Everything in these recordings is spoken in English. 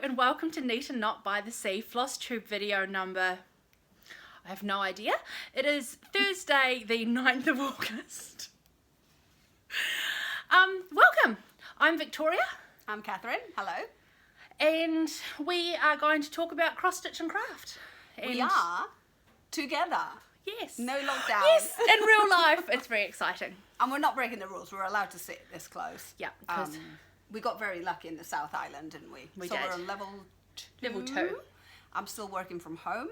and welcome to Neat and Not by the Sea Flosstube video number, I have no idea. It is Thursday the 9th of August. Welcome. I'm Victoria. I'm Catherine. Hello. And we are going to talk about cross stitch and craft. And we are together. Yes. No lockdown. Yes, in real life. It's very exciting. And we're not breaking the rules. We're allowed to sit this close. Yeah. Because we got very lucky in the South Island, didn't we? We so did. We're on level 2. Level 2. I'm still working from home.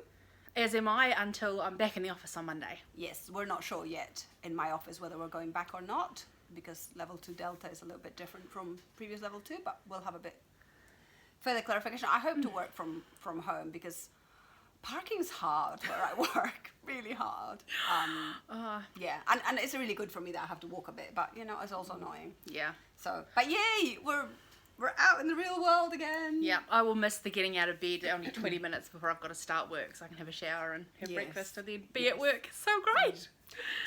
As am I until I'm back in the office on Monday. Yes, we're not sure yet in my office whether we're going back or not, because level 2 Delta is a little bit different from previous level 2, but we'll have a bit further clarification. I hope to work from home because parking's hard where I work, really hard. Yeah, and it's really good for me that I have to walk a bit, but you know, it's also annoying. Yeah. So, but yay, we're out in the real world again. Yeah, I will miss the getting out of bed only 20 minutes before I've got to start work so I can have a shower and have breakfast and then be at work. So great.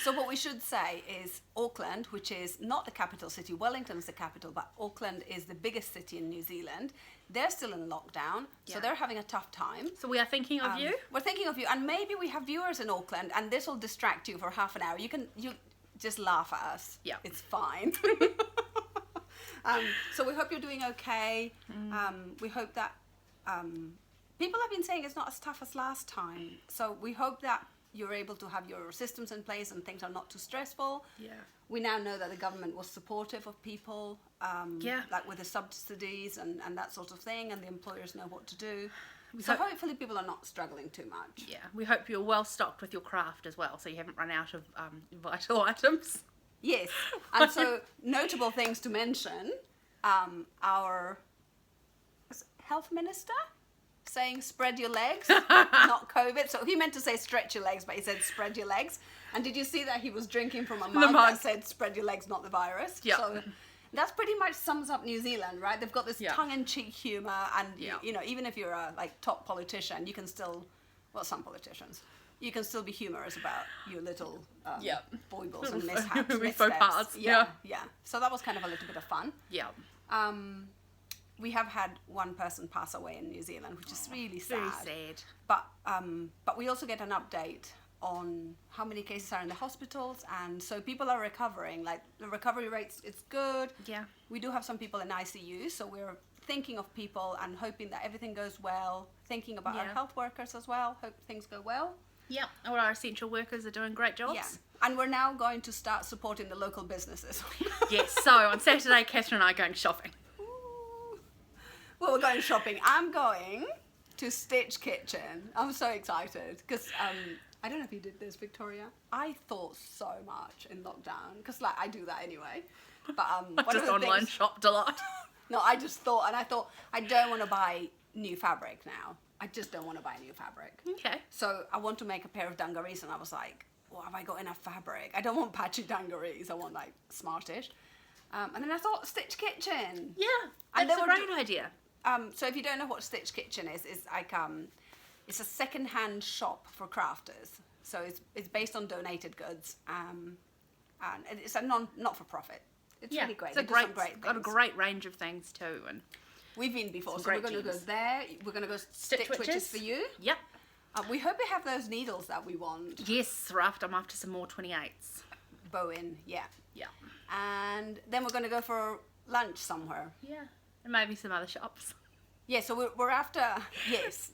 So what we should say is Auckland, which is not the capital city, Wellington is the capital, but Auckland is the biggest city in New Zealand. They're still in lockdown, so they're having a tough time. So we are thinking of you. We're thinking of you, and maybe we have viewers in Auckland, and this will distract you for half an hour. You just laugh at us. Yeah. It's fine. So we hope you're doing okay. We hope that people have been saying it's not as tough as last time. So we hope that you're able to have your systems in place and things are not too stressful. Yeah. We now know that the government was supportive of people, like with the subsidies and that sort of thing, and the employers know what to do. So hopefully people are not struggling too much. Yeah, we hope you're well stocked with your craft as well, so you haven't run out of vital items. Yes, and so notable things to mention, our health minister saying spread your legs, not COVID. So he meant to say stretch your legs, but he said spread your legs. And did you see that he was drinking from a mug that said spread your legs, not the virus? Yeah. So that's pretty much sums up New Zealand, right? They've got this tongue-in-cheek humour, and you know, even if you're a top politician, you can still, well, some politicians, you can still be humorous about your little foibles and mishaps, missteps. Yeah. So that was kind of a little bit of fun. Yeah. We have had one person pass away in New Zealand, which is really sad. Very sad. But we also get an update on how many cases are in the hospitals, and so people are recovering. Like the recovery rates, it's good. Yeah. We do have some people in ICU, so we're thinking of people and hoping that everything goes well. Thinking about our health workers as well. Hope things go well. Yeah. All our essential workers are doing great jobs. Yeah. And we're now going to start supporting the local businesses. Yes. So on Saturday, Catherine and I are going shopping. Well, we're going shopping. I'm going to Stitch Kitchen. I'm so excited because I don't know if you did this, Victoria. I thought so much in lockdown because like I do that anyway. But just online shopped a lot. No, I just thought, and I thought I don't want to buy new fabric now. I just don't want to buy new fabric. Okay. So I want to make a pair of dungarees, and I was like, well, have I got enough fabric? I don't want patchy dungarees. I want like smartish. And then I thought Stitch Kitchen. Yeah, that's a great idea. So if you don't know what Stitch Kitchen is, it's like it's a second-hand shop for crafters. So it's based on donated goods, and it's a not-for-profit. It's really great. It's got a great range of things too, and we've been before. So we're going to go there. We're going to go Stitch Witches for you. Yep. We hope we have those needles that we want. Yes, I'm after some more 28s. Bowen, yeah. Yeah. And then we're going to go for lunch somewhere. Yeah. And maybe some other shops. Yeah, so we're after, yes.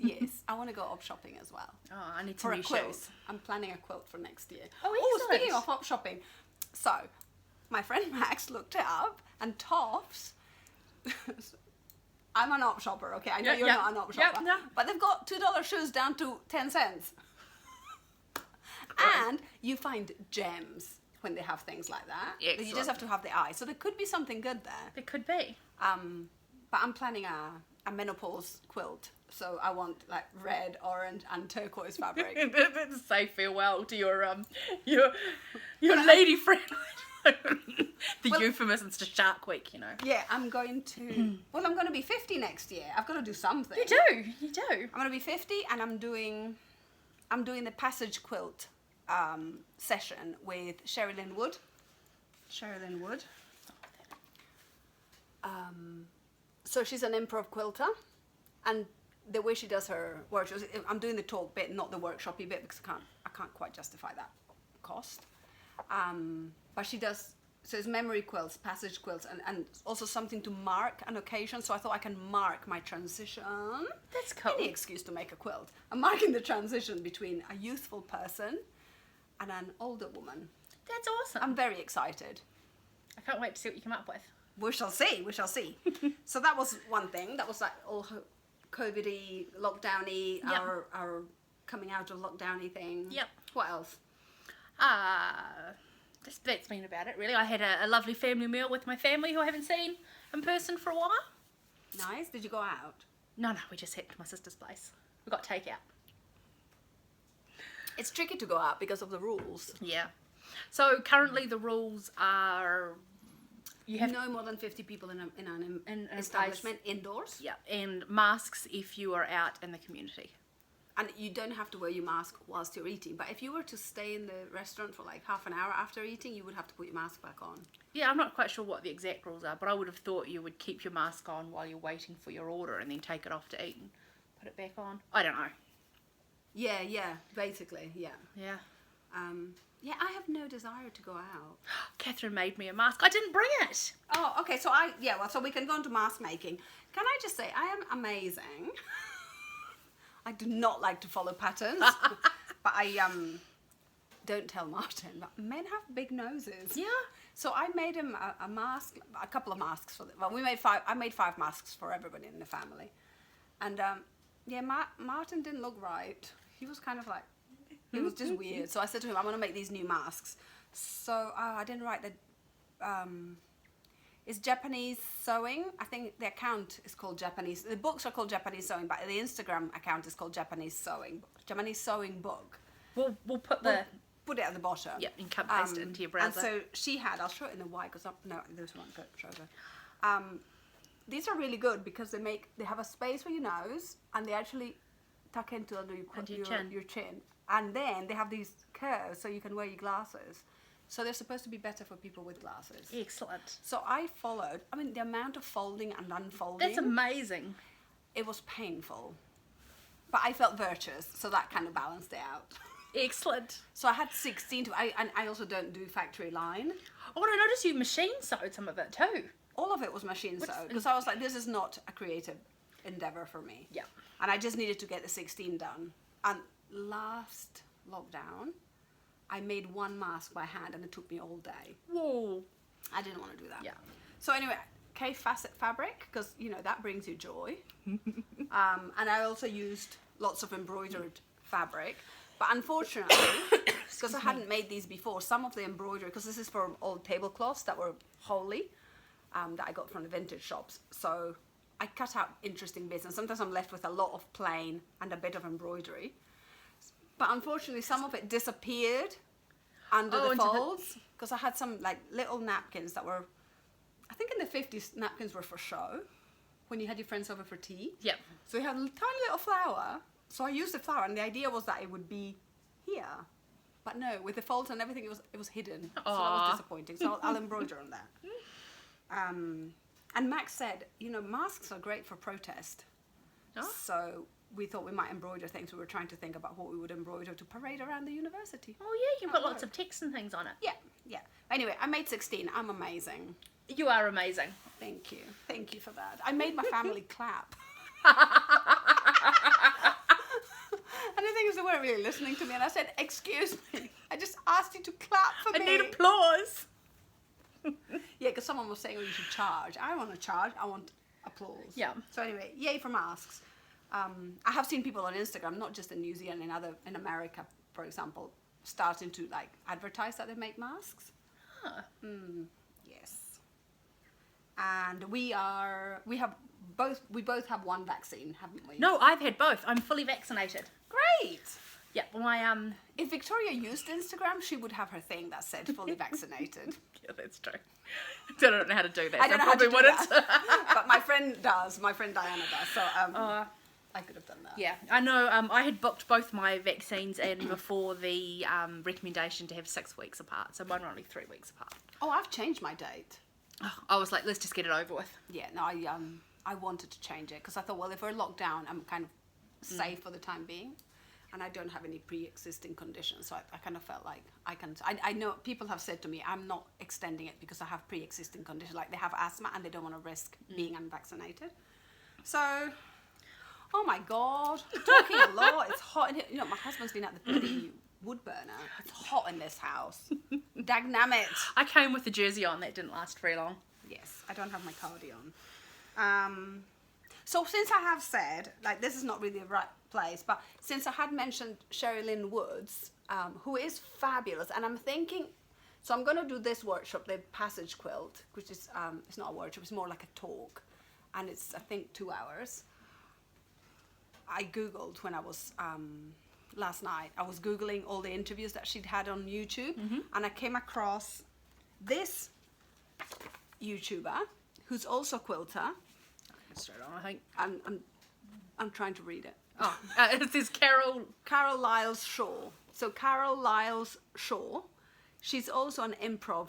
I want to go op shopping as well. Oh, I need some new shoes. I'm planning a quilt for next year. Oh, excellent. Speaking of op shopping, so my friend Max looked it up, and Toffs, I'm an op shopper, okay? I know you're not an op shopper. But they've got $2 shoes down to 10 cents. And you find gems when they have things like that. Excellent. You just have to have the eye. So there could be something good there. There could be. But I'm planning a menopause quilt. So I want like red, orange and turquoise fabric. Say farewell to your lady friend. The euphemisms to Shark Week, you know. Yeah, I'm going to... Well, I'm going to be 50 next year. I've got to do something. You do. I'm going to be 50 and I'm doing the passage quilt session with Sherilyn Wood. So she's an improv quilter, And the way she does her workshops, I'm doing the talk bit, not the workshopy bit, because I can't quite justify that cost. But she does, so it's memory quilts, passage quilts, and also something to mark an occasion. So I thought I can mark my transition. That's cool. Any excuse to make a quilt. I'm marking the transition between a youthful person and an older woman. That's awesome. I'm very excited. I can't wait to see what you come up with. We shall see, we shall see. So that was one thing. That was like all COVID-y, lockdown-y, Yep. our coming out of lockdown-y thing. Yep. What else? That's been about it, really. I had a lovely family meal with my family who I haven't seen in person for a while. Nice. Did you go out? No, we just hit my sister's place. We got takeout. It's tricky to go out because of the rules. Yeah. So currently the rules are you have no more than 50 people in an in a establishment indoors. Yeah, and masks if you are out in the community. And you don't have to wear your mask whilst you're eating. But if you were to stay in the restaurant for like half an hour after eating, you would have to put your mask back on. Yeah, I'm not quite sure what the exact rules are, but I would have thought you would keep your mask on while you're waiting for your order and then take it off to eat and put it back on. I don't know. Yeah, basically, yeah. Yeah. Yeah, I have no desire to go out. Catherine made me a mask. I didn't bring it. Oh, okay, so so we can go on to mask making. Can I just say, I am amazing. I do not like to follow patterns, but I don't tell Martin, but men have big noses. Yeah. So I made him a mask, a couple of masks for them. Well, I made 5 masks for everybody in the family. And Martin didn't look right. He was kind of like, it was just weird. So I said to him, I'm going to make these new masks. So I didn't write the, it's Japanese sewing. I think the account is called Japanese. The books are called Japanese sewing, but the Instagram account is called Japanese sewing book. We'll put Put it at the bottom. Yeah, and cut paste it into your browser. And so she had, I'll show it in the white, because this one shows her. These are really good because they have a space for your nose, and they actually tuck into under your chin. And then they have these curves so you can wear your glasses. So they're supposed to be better for people with glasses. Excellent. So I followed, the amount of folding and unfolding. That's amazing. It was painful. But I felt virtuous, so that kind of balanced it out. Excellent. So I had 16 and I also don't do factory line. Oh, and I noticed you machine sewed some of it too. All of it was machine sewed, because I was like, this is not a creative endeavor for me. Yeah. And I just needed to get the 16 done. And last lockdown, I made 1 mask by hand, and it took me all day. Whoa. I didn't want to do that. Yeah. So anyway, K-facet fabric, because, that brings you joy. And I also used lots of embroidered fabric. But unfortunately, because I hadn't made these before, some of the embroidery, because this is for old tablecloths that were holey, that I got from the vintage shops. So I cut out interesting bits, and sometimes I'm left with a lot of plain and a bit of embroidery. But unfortunately, some of it disappeared under the folds, because I had some like little napkins that were, I think in the 50s, napkins were for show, when you had your friends over for tea. Yep. So you had a tiny little flower. So I used the flower, and the idea was that it would be here. But no, with the folds and everything, it was hidden. So that was disappointing. So I'll embroider on that. And Max said, masks are great for protest. Oh. So we thought we might embroider things. We were trying to think about what we would embroider to parade around the university. Oh yeah, you've got lots of text and things on it. Yeah. Anyway, I made 16. I'm amazing. You are amazing. Thank you for that. I made my family clap. And the thing is, they weren't really listening to me, and I said, excuse me, I just asked you to clap for me. I need applause. Yeah, because someone was saying, you should charge. I don't want to charge, I want applause. Yeah. So anyway, yay for masks. I have seen people on Instagram, not just in New Zealand, in America, for example, starting to advertise that they make masks. Huh. Yes. And we both have 1 vaccine, haven't we? No, I've had both. I'm fully vaccinated. Great. Yeah, my If Victoria used Instagram, she would have her thing that said fully vaccinated. Yeah, that's true. I don't know how to do that. I don't know how to do wouldn't. that. But my friend does. My friend Diana does. So I could have done that. Yeah, I know. I had booked both my vaccines in before the recommendation to have 6 weeks apart. So mine were only 3 weeks apart. Oh, I've changed my date. I was like, let's just get it over with. Yeah, no, I wanted to change it because I thought, well, if we're locked down, I'm kind of safe for the time being. And I don't have any pre-existing conditions, so I kind of felt like I know people have said to me, I'm not extending it because I have pre-existing conditions, like they have asthma and they don't want to risk being unvaccinated. So, oh my God, talking a lot. It's hot in here. You know, my husband's been at the bloody wood burner. It's hot in this house. Dagnammit. I came with the jersey on that didn't last very long. Yes, I don't have my cardigan. So since I have said, like, this is not really the right place, but since I had mentioned Sherry Lynn Woods, who is fabulous, and I'm thinking, so I'm going to do this workshop, the Passage Quilt, which is, it's not a workshop, it's more like a talk, and it's, I think, 2 hours. I Googled when I was, last night, I was Googling all the interviews that she'd had on YouTube, and I came across this YouTuber, who's also a quilter. Straight on, I think. I'm trying to read it. Oh, it says Carol Lyles Shaw. So Carol Lyles Shaw, she's also an improv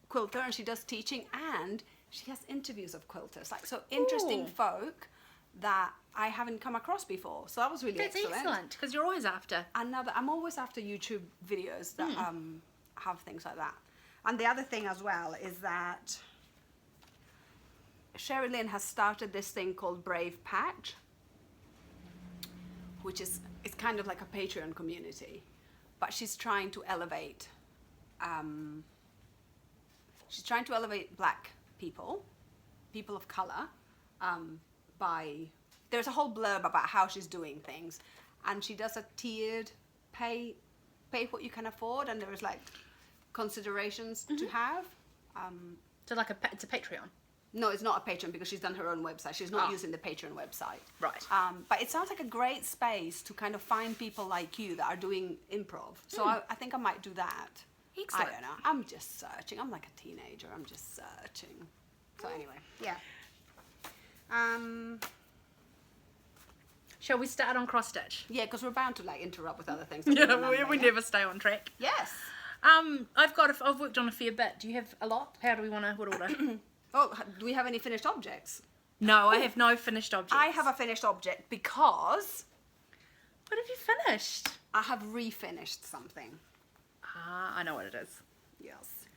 quilter, and she does teaching, and she has interviews of quilters, like, so interesting folk that I haven't come across before. So that was really excellent. That's excellent, because you're always after. I'm always after YouTube videos that have things like that. And the other thing as well is that Sherry Lynn has started this thing called Brave Patch, which is, it's kind of like a Patreon community, but she's trying to elevate Black people of color, there's a whole blurb about how she's doing things, and she does a tiered pay what you can afford, and there's like considerations to have. So like it's a Patreon. No, it's not a Patreon because she's done her own website. She's not using the Patreon website. Right. But it sounds like a great space to kind of find people like you that are doing improv. So I think I might do that. Excellent. I don't know. I'm just searching. I'm like a teenager. I'm just searching. So anyway, yeah. Shall we start on cross stitch? Yeah, because we're bound to like interrupt with other things. Yeah, we never stay on track. Yes. I've worked on a fair bit. Do you have a lot? How do we want to, what order? Oh, do we have any finished objects? No, I have no finished objects. I have a finished object because... What have you finished? I have refinished something. Ah, I know what it is. Yes.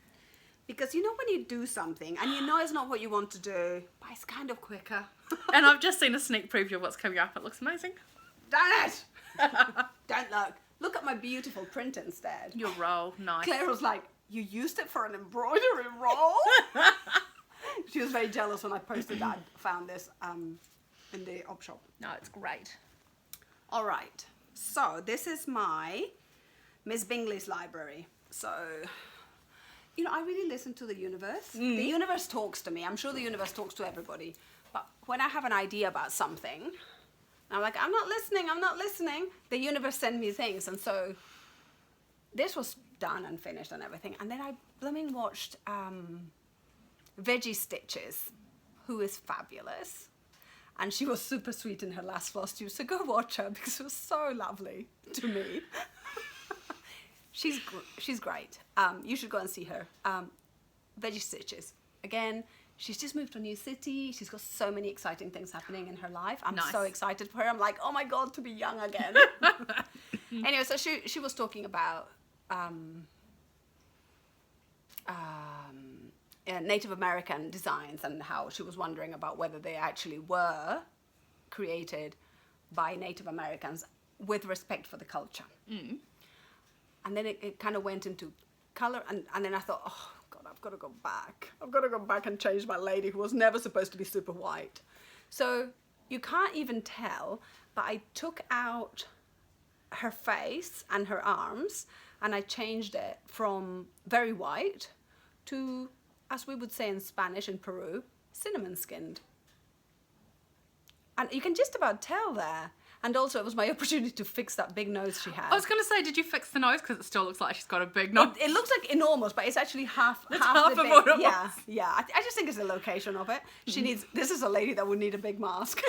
Because you know when you do something and you know it's not what you want to do, but it's kind of quicker. And I've just seen a sneak preview of what's coming up. It looks amazing. Damn it! Don't look. Look at my beautiful print instead. Your roll, nice. Claire was like, you used it for an embroidery roll? She was very jealous when I posted that. Found this in the op shop. No, it's great. All right. So this is my Miss Bingley's library. So, you know, I really listen to the universe. The universe talks to me. I'm sure the universe talks to everybody. But when I have an idea about something, I'm like, I'm not listening. The universe sends me things. And so this was done and finished and everything. And then I blooming watched Veggie Stitches, who is fabulous. And she was super sweet in her last Flosstube. So go watch her because it was so lovely to me. She's great. You should go and see her. Veggie Stitches. Again, she's just moved to a new city. She's got so many exciting things happening in her life. I'm so excited for her. I'm like, oh my God, to be young again. Anyway, so she was talking about Native American designs and how she was wondering about whether they actually were created by Native Americans with respect for the culture. And then it kind of went into color, and then I thought, oh God, I've got to go back. I've got to go back and change my lady who was never supposed to be super white. So you can't even tell, but I took out her face and her arms, and I changed it from very white to, as we would say in Spanish in Peru, cinnamon skinned. And you can just about tell there. And also it was my opportunity to fix that big nose she had. I was going to say, did you fix the nose? Because it still looks like she's got a big nose. It looks like enormous, but it's actually half of the big. what it Yeah, was. yeah. I just think it's the location of it. She needs, this is a lady that would need a big mask.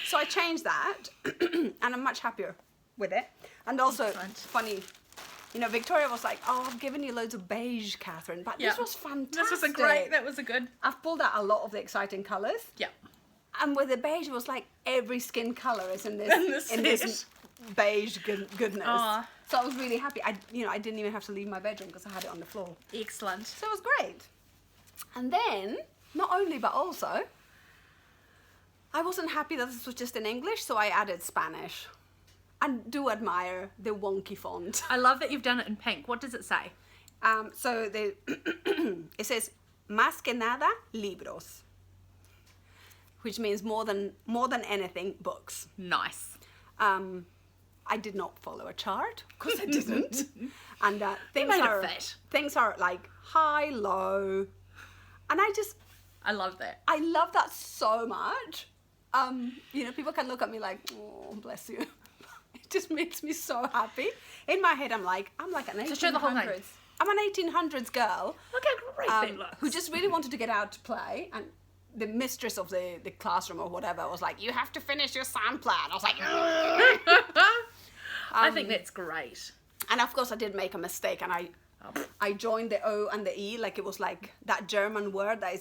So I changed that, and I'm much happier with it. And also, Excellent. funny You know, Victoria was like, oh, I've given you loads of beige, Catherine, but Yeah. this was fantastic. That was a good. I've pulled out a lot of the exciting colours. Yeah. And with the beige, it was like every skin colour is in this beige goodness. Aw. So I was really happy. I didn't even have to leave my bedroom because I had it on the floor. Excellent. So it was great. And then, not only but also, I wasn't happy that this was just in English, so I added Spanish. And do admire the wonky font. I love that you've done it in pink. What does it say? So it says, más que nada, libros. Which means more than anything, books. Nice. I did not follow a chart, because I didn't. And things are like high, low. And I love that. I love that so much. You know, people can look at me like, oh, bless you. It just makes me so happy. In my head, I'm like an 1800s. So show the whole thing. I'm an 1800s girl. Look how great that looks. Who just really wanted to get out to play. And the mistress of the classroom or whatever was like, you have to finish your sampler. And I was like, I think that's great. and of course I did make a mistake, and I joined the O and the E, like it was like that German word that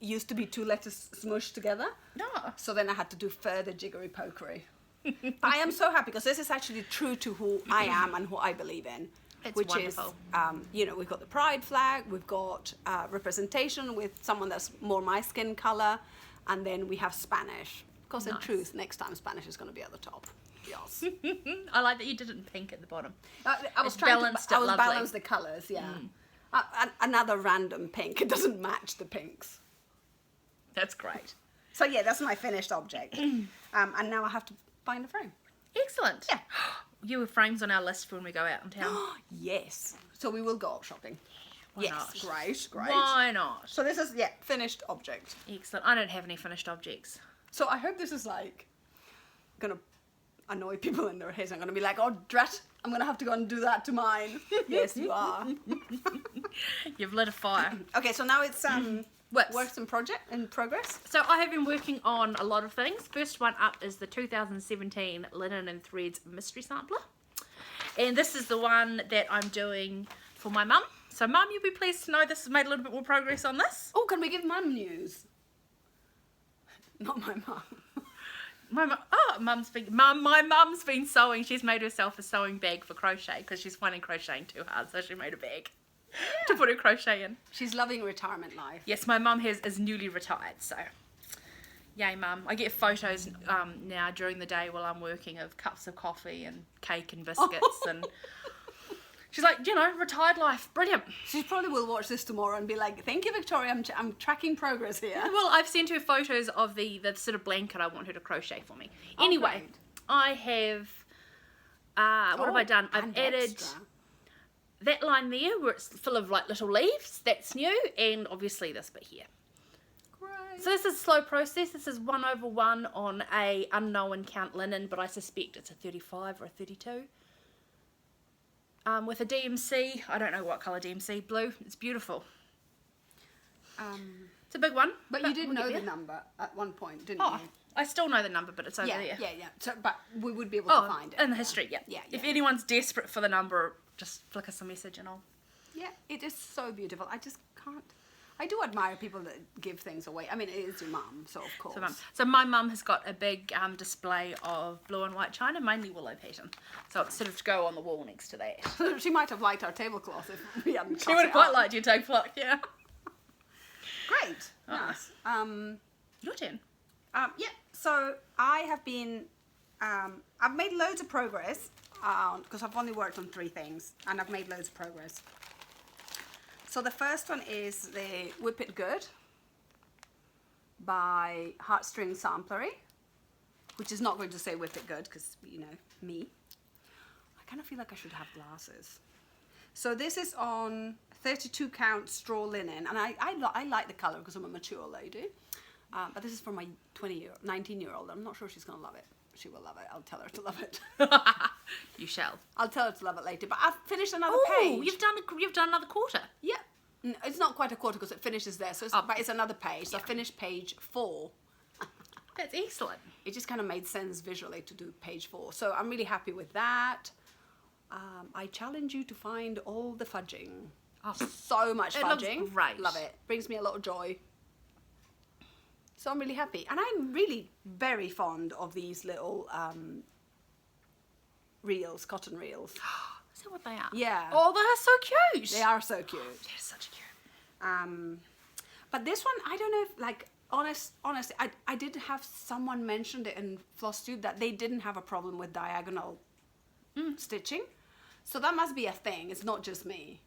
used to be two letters smushed together. No. So then I had to do further jiggery pokery. But I am so happy because this is actually true to who I am and who I believe in. It's which wonderful. is, you know, we've got the pride flag, we've got representation with someone that's more my skin color, and then we have Spanish. Because in Nice. truth, next time Spanish is going to be at the top. Yes. I like that you did it in pink at the bottom. I was It's trying balanced to it lovely. balance the colours, yeah. Another random pink. It doesn't match the pinks. That's great. So yeah, that's my finished object. And now I have to find a frame. Excellent. Yeah. You have frames on our list for when we go out in town. Yes. So we will go out shopping. Why yes. not? Great. Why not? So this is, finished object. Excellent. I don't have any finished objects. So I hope this is like gonna annoy people in their heads. I'm gonna be like, oh drat, I'm gonna have to go and do that to mine. Yes, you are. You've lit a fire. Okay, so now it's Whips. works in progress. So I have been working on a lot of things. First one up is the 2017 Linen and Threads Mystery Sampler. And this is the one that I'm doing for my mum. So mum, you'll be pleased to know this has made a little bit more progress on this. Oh, can we give mum news? Not my mum. My mum's been sewing. She's made herself a sewing bag for crochet because she's finding crocheting too hard, so she made a bag to put her crochet in. She's loving retirement life. Yes, my mum is newly retired, so yay mum. I get photos now during the day while I'm working of cups of coffee and cake and biscuits and she's like, you know, retired life, brilliant. She probably will watch this tomorrow and be like, thank you, Victoria, I'm tracking progress here. Well, I've sent her photos of the sort of blanket I want her to crochet for me. Anyway, great. I have, what have I done? I've and added extra. that line there where it's full of like little leaves, that's new, and obviously this bit here. Great. So this is a slow process. This is 1/1 on a unknown count linen, but I suspect it's a 35 or a 32. With a DMC, I don't know what colour DMC, blue. It's beautiful. It's a big one. But you did we'll know get the there. number at one point, didn't Oh, you? I still know the number, but it's over there. Yeah. So, but we would be able to find it. in the history, yeah. Yeah, If yeah. anyone's desperate for the number, just flick us a message and I'll... Yeah, it is so beautiful. I just can't. I do admire people that give things away. I mean, it is your mum, so of course. So my mum has got a big display of blue and white china, mainly willow pattern. So it's sort of to go on the wall next to that. She might have liked our tablecloth if we hadn't. She would have quite liked your tablecloth, yeah. Great. Nice. Your turn. Yeah. So I have been. I've made loads of progress because I've only worked on 3 things, and I've made loads of progress. So the first one is the Whip It Good by Heartstring Samplery, which is not going to say Whip It Good because, you know, me. I kind of feel like I should have glasses. So this is on 32 count straw linen, and I like the color because I'm a mature lady. But this is for my 19-year-old. I'm not sure she's going to love it. She will love it. I'll tell her to love it. You shall. I'll tell her to love it later. But I've finished another Oh, page. you've done another quarter. Yeah. It's not quite a quarter because it finishes there. So but it's another page. So I finished page 4. That's excellent. It just kind of made sense visually to do page 4. So I'm really happy with that. I challenge you to find all the fudging. Oh, So much it fudging. looks great. Love it. Brings me a lot of joy. So I'm really happy. And I'm really very fond of these little reels, cotton reels. Is that what they are? Yeah. Oh, they are so cute. They are so cute. They're such cute. But this one, I don't know if, like, honestly, I did have someone mentioned it in Flosstube that they didn't have a problem with diagonal stitching. So that must be a thing. It's not just me.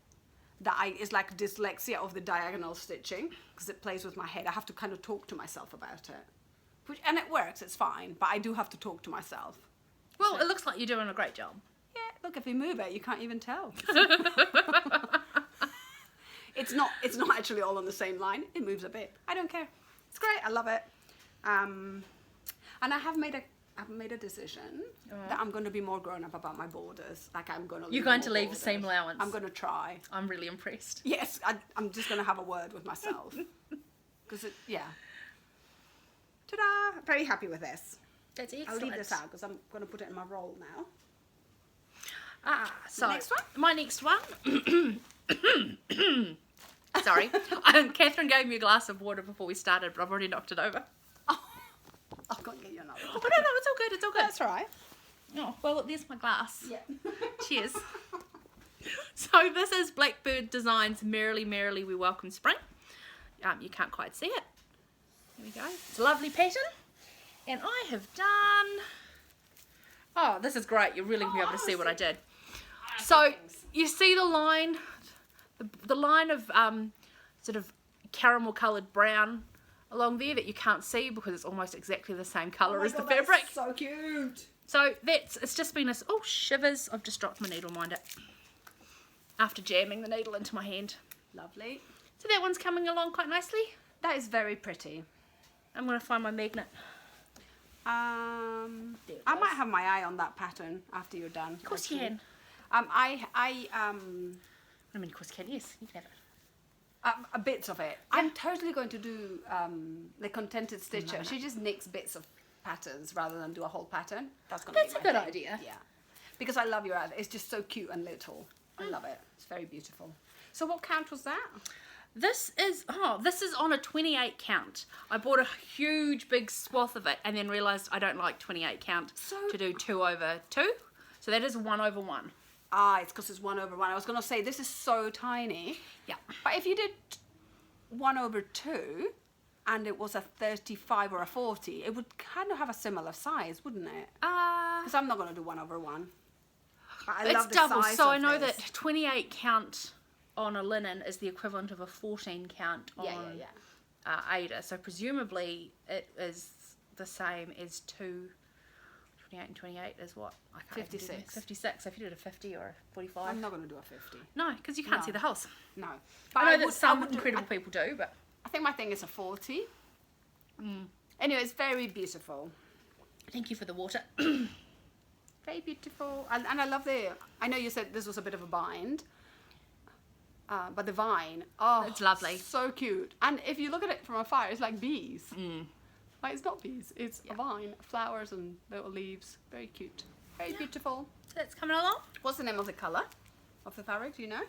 It's like dyslexia of the diagonal stitching because it plays with my head. I have to kind of talk to myself about it. And it works, it's fine, but I do have to talk to myself. Well, it looks like you're doing a great job. Yeah, look, if you move it, you can't even tell. It's not actually all on the same line. It moves a bit. I don't care. It's great. I love it. And I have made a decision that I'm going to be more grown up about my borders. Like You're going to leave the same allowance. I'm going to try. I'm really impressed. Yes, I'm just going to have a word with myself. Because yeah. Ta-da! Very happy with this. That's excellent. I'll leave this out because I'm going to put it in my roll now. So Next one? My next one. Sorry. Catherine gave me a glass of water before we started, but I've already knocked it over. Oh, I'll go and get you another one. Oh, no, it's all good. It's all good. That's all right. Oh, well, there's my glass. Yeah. Cheers. So this is Blackbird Designs Merrily, Merrily We Welcome Spring. You can't quite see it. There we go. It's a lovely pattern. And I have done... Oh, this is great. You're really going to be able to see what I did. So you see the line, the line of sort of caramel coloured brown along there that you can't see because it's almost exactly the same colour as the fabric. So cute. So it's just been this, oh shivers, I've just dropped my needle, mind it, after jamming the needle into my hand. Lovely. So that one's coming along quite nicely. That is very pretty. I'm going to find my magnet. I might have my eye on that pattern after you're done. Of course you can. I mean, of course you can, yes, you can have it. bits of it. I'm totally going to do the contented stitcher. She just nicks bits of patterns rather than do a whole pattern. That's a good idea. Yeah, because I love your ad. It's just so cute and little. I love it. It's very beautiful. So what count was that? This is on a 28 count. I bought a huge big swath of it and then realised I don't like 28 count to do 2 over 2. So that is 1 over 1. Ah, it's because it's 1 over 1. I was going to say this is so tiny. Yeah. But if you did 1 over 2 and it was a 35 or a 40, it would kind of have a similar size, wouldn't it? Because I'm not going to do 1 over 1. But I love the double, size so of I know this. that 28 count on a linen is the equivalent of a 14 count on Ada. So presumably it is the same as 28 and 28 is what? I can't 56. 56. So if you did a 50 or a 45. I'm not going to do a 50. No, because you can't see the holes. No. But I know that some incredible people do, but... I think my thing is a 40. Anyway, it's very beautiful. Thank you for the water. Very beautiful. And I love I know you said this was a bit of a bind. But the vine, it's lovely. So cute. And if you look at it from afar, it's like bees. Like, it's not bees, it's a vine, flowers and little leaves. Very cute. Very beautiful. So that's coming along. What's the name of the colour of the fabric, do you know?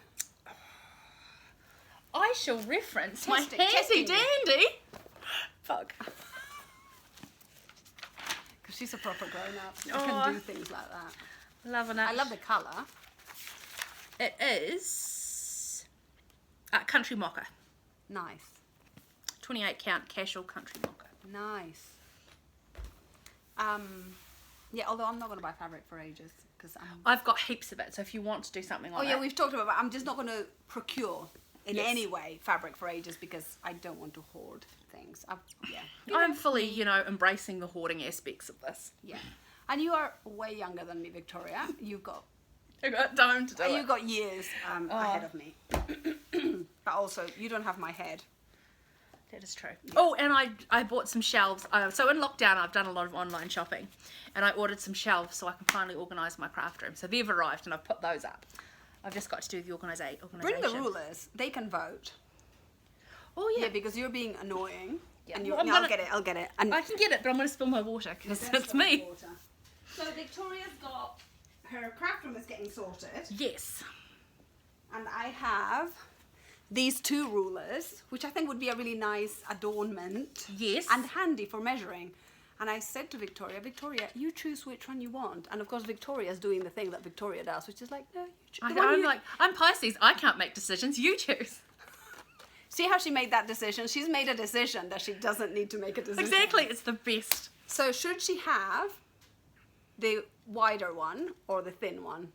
I shall reference my Testing. handy dandy. Fuck. Because she's a proper grown-up. She can do things like that. Loving it. I love the colour. It is country mocha. Nice. 28 count casual country mocha. Nice. Yeah, although I'm not going to buy fabric for ages because I've got heaps of it. So if you want to do something like that. Oh yeah, we've talked about. I'm just not going to procure in any way fabric for ages because I don't want to hoard things. I'm fully, embracing the hoarding aspects of this. Yeah, and you are way younger than me, Victoria. You've got. I got time to do it. You've got years ahead of me. But also, you don't have my head. That is true. Yeah. Oh, and I bought some shelves. So in lockdown, I've done a lot of online shopping, and I ordered some shelves so I can finally organise my craft room. So they've arrived, and I've put those up. I've just got to do the organisation. Bring the rulers. They can vote. Oh yeah. Yeah, because you're being annoying. Yeah. And I'll get it. And I can get it, but I'm going to spill my water because it's me. So Victoria's got her craft room is getting sorted. Yes. And I have these 2 rulers, which I think would be a really nice adornment. Yes. And handy for measuring. And I said to Victoria, Victoria, you choose which one you want. And of course, Victoria's doing the thing that Victoria does, which is like, no, you choose. I'm Pisces. I can't make decisions. You choose. See how she made that decision? She's made a decision that she doesn't need to make a decision. Exactly. It's the best. So should she have the wider one or the thin one?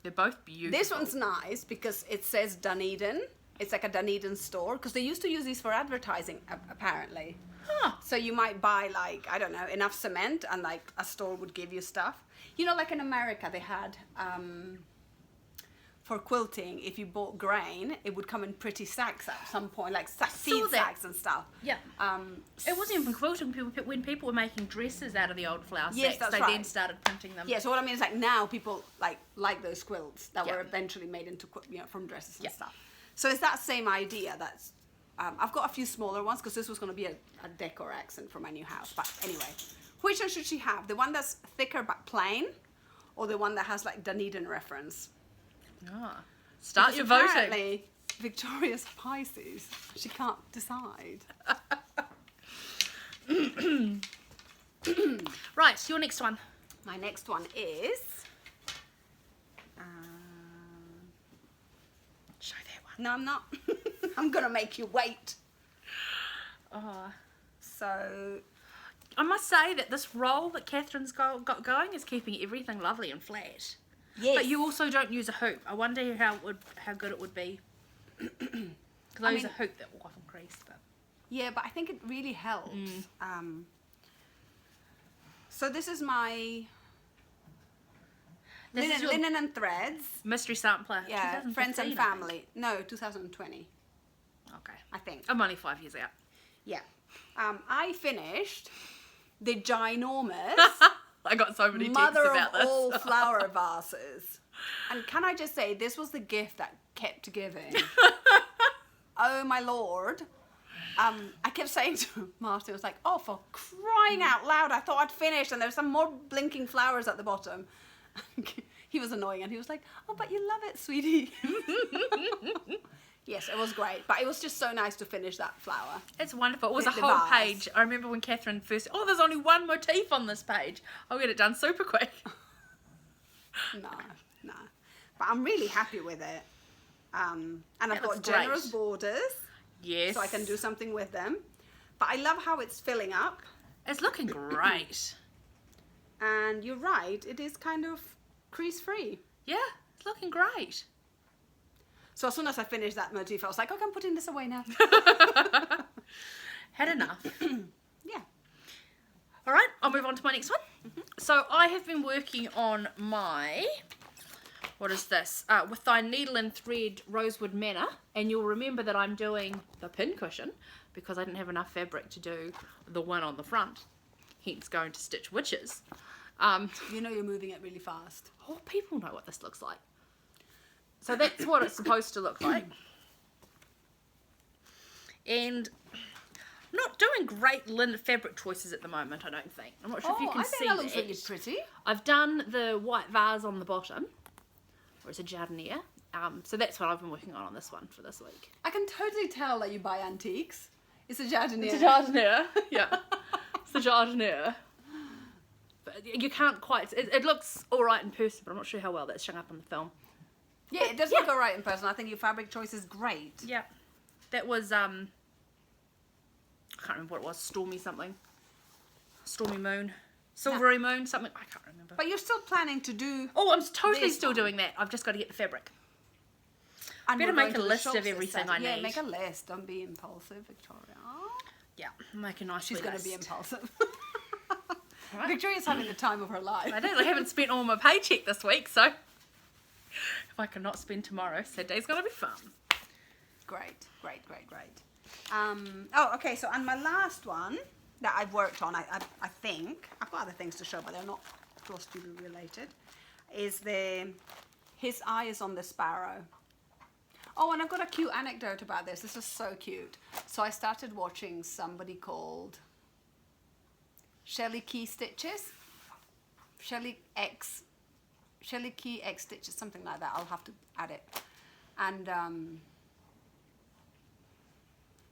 They're both beautiful. This one's nice because it says Dunedin. It's like a Dunedin store because they used to use these for advertising, apparently. Huh. So you might buy, like, I don't know, enough cement and like a store would give you stuff. You know, like in America they had, for quilting, if you bought grain, it would come in pretty sacks at some point, like seed sacks and stuff. Yeah. It wasn't even quilting. When people were making dresses out of the old flour Yes, sacks, that's they right. then started printing them. Yeah, so what I mean is like now people like those quilts that were eventually made into, from dresses and stuff. So it's that same idea. That's I've got a few smaller ones because this was going to be a decor accent for my new house. But anyway, which one should she have? The one that's thicker but plain, or the one that has like Dunedin reference? Ah. Start Because your voting. apparently Victoria's Pisces. She can't decide. Right, your next one. My next one is. Show that one. No, I'm not. I'm gonna make you wait. Oh. So I must say that this roll that Catherine's got going is keeping everything lovely and flat. yes, But you also don't use a hoop. I wonder how good it would be. Because I use a hoop that will often crease. But yeah, but I think it really helps. So this is my linen and threads. mystery sampler. Yeah, friends 2015, and I think. family. No, 2020, Okay. I think. I'm only 5 years out. Yeah. I finished the ginormous I got so many texts mother about of this. all flower vases. And can I just say, this was the gift that kept giving. Oh my lord. I kept saying to Martin, I was like, oh, for crying out loud, I thought I'd finished, and there were some more blinking flowers at the bottom. He was annoying, and he was like, oh, but you love it, sweetie. Yes, it was great, but it was just so nice to finish that flower. It's wonderful. It was The a whole vase. page. I remember when Catherine first, there's only one motif on this page. I'll get it done super quick. No. But I'm really happy with it. And I've looks got generous great. borders, Yes. so I can do something with them. But I love how it's filling up. It's looking great. And you're right, it is kind of crease-free. Yeah, it's looking great. So as soon as I finished that motif, I was like, okay, I'm putting this away now. Had enough. Yeah. All right, I'll move on to my next one. So I have been working on my, what is this? With Thy Needle and Thread Rosewood Manor. And you'll remember that I'm doing the pincushion because I didn't have enough fabric to do the one on the front. Hence going to Stitch Witches. You know you're moving it really fast. Oh, people know what this looks like. So that's what it's supposed to look like. And I'm not doing great linen fabric choices at the moment, I don't think. I'm not sure if you can I see think that looks really pretty. I've done the white vase on the bottom, or it's a jardiniere. So that's what I've been working on this one for this week. I can totally tell that you buy antiques. It's a jardiniere. It's a jardiniere, yeah. It's a jardiniere. But you can't quite, it looks alright in person, but I'm not sure how well that's shown up on the film. Yeah, it does look alright in person. I think your fabric choice is great. Yeah. That was, I can't remember what it was, Stormy something. Stormy Moon. Silvery Moon, something, I can't remember. But you're still planning to do... Oh, I'm totally this still one. doing that. I've just got to get the fabric. And Better we're make going a to the list shops of this everything Saturday. I need. Yeah, make a list. Don't be impulsive, Victoria. Yeah, make a nice She's going going to be impulsive. Right. Victoria's having the time of her life. I haven't spent all my paycheck this week, so if I cannot spend tomorrow, Saturday's going to be fun. Great. Oh, okay, so and my last one that I've worked on, I think, I've got other things to show, but they're not Flosstube related, is his eye is on the sparrow. Oh, and I've got a cute anecdote about this. This is so cute. So I started watching somebody called Shelley Key Stitches. Shelley X Shelley Key X stitches, something like that. I'll have to add it. And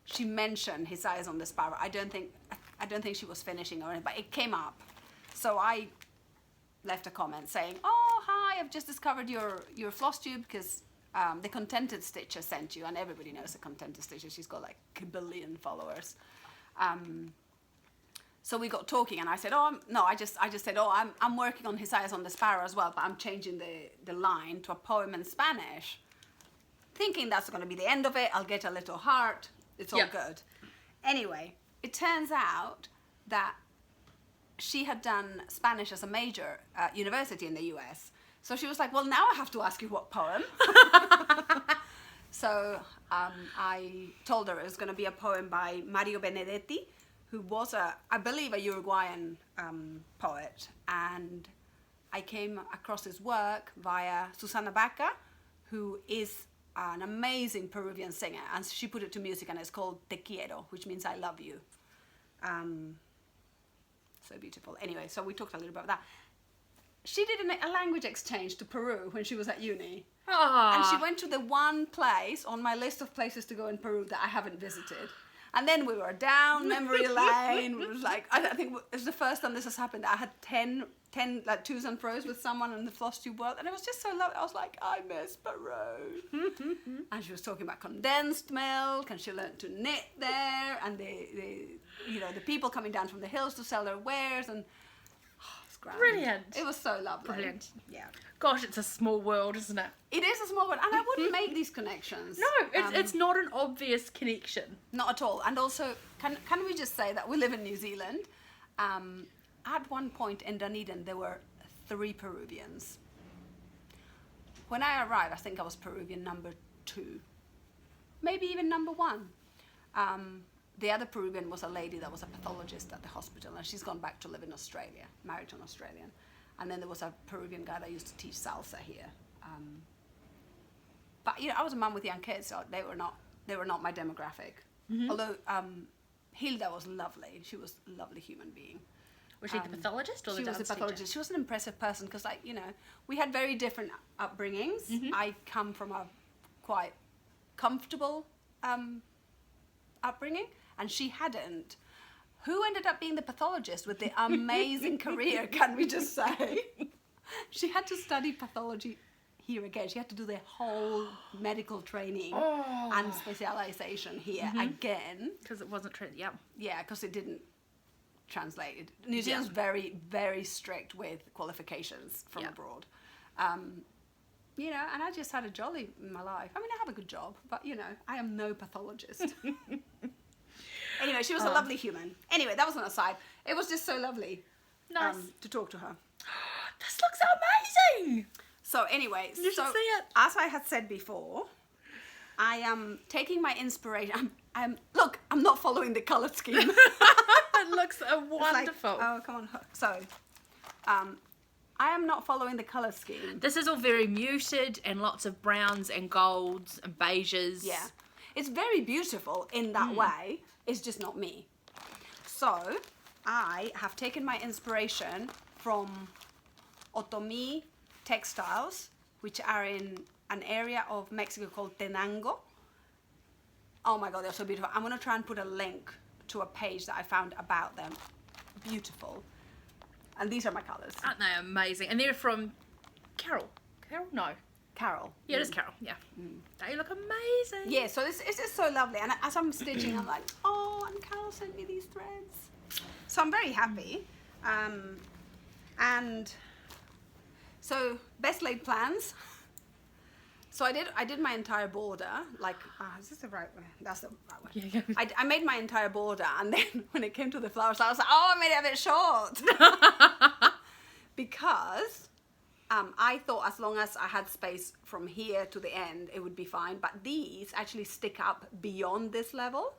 she mentioned his eyes on the Sparrow. I don't think she was finishing or anything, but it came up. So I left a comment saying, "Oh, hi! I've just discovered your Flosstube because the Contented Stitcher sent you," and everybody knows the Contented Stitcher. She's got like a billion followers. So we got talking, and I said, "Oh, I just said, oh, I'm working on his eyes on the Sparrow as well, but I'm changing the line to a poem in Spanish, thinking that's going to be the end of it. I'll get a little heart. It's all good." Anyway, it turns out that she had done Spanish as a major at university in the US. So she was like, "Well, now I have to ask you what poem." So I told her it was going to be a poem by Mario Benedetti, who was I believe a Uruguayan poet, and I came across his work via Susana Baca, who is an amazing Peruvian singer, and she put it to music, and it's called Te Quiero, which means I love you. So beautiful. Anyway, so we talked a little bit about that. She did a language exchange to Peru when she was at uni. Aww. And she went to the one place on my list of places to go in Peru that I haven't visited. And then we were down memory lane. It was like, I think it was the first time this has happened. I had 10 like twos and fro's with someone in the Flosstube world, and it was just so lovely. I was like, I miss Peru. And she was talking about condensed milk, and she learned to knit there, and the people coming down from the hills to sell their wares, and it's grand. Brilliant. It was so lovely. Brilliant. Yeah. Gosh, it's a small world, isn't it? It is a small one, and I wouldn't make these connections. No, it's not an obvious connection. Not at all. And also, can we just say that we live in New Zealand? At one point in Dunedin, there were 3 Peruvians. When I arrived, I think I was Peruvian number 2, maybe even number 1. The other Peruvian was a lady that was a pathologist at the hospital, and she's gone back to live in Australia, married to an Australian. And then there was a Peruvian guy that used to teach salsa here. But I was a mum with young kids, so they were not my demographic. Mm-hmm. Although Hilda was lovely. She was a lovely human being. Was she the pathologist or the dance teacher? She was a pathologist. She was an impressive person because, we had very different upbringings. Mm-hmm. I come from a quite comfortable upbringing, and she hadn't. Who ended up being the pathologist with the amazing career, can we just say? She had to study pathology here again. She had to do the whole medical training and specialization here again. Because it wasn't trained, Yeah, because it didn't translate. New Zealand's very, very strict with qualifications from abroad. And I just had a jolly in my life. I mean, I have a good job, but, I am no pathologist. Anyway, she was a lovely human. Anyway, that was an aside. It was just so lovely to talk to her. This looks amazing! So anyway, you should see it. As I had said before, I am taking my inspiration. Look, I'm not following the colour scheme. It looks wonderful. Like, oh, come on. So, I am not following the colour scheme. This is all very muted and lots of browns and golds and beiges. Yeah. It's very beautiful in that way. It's just not me. So, I have taken my inspiration from Otomi textiles, which are in an area of Mexico called Tenango. Oh my God, they're so beautiful. I'm going to try and put a link to a page that I found about them. Beautiful. And these are my colours. Aren't they amazing? And they're from Carol. Carol? No. Carol. Yeah, it is Carol. Yeah. They look amazing. Yeah, so it's just so lovely. And as I'm stitching, I'm like, oh, and Carol sent me these threads. So I'm very happy. And so best laid plans. So I did my entire border. Like, is this the right way? That's the right way. Yeah. I made my entire border, and then when it came to the flowers, I was like, oh, I made it a bit short. Because I thought as long as I had space from here to the end, it would be fine. But these actually stick up beyond this level.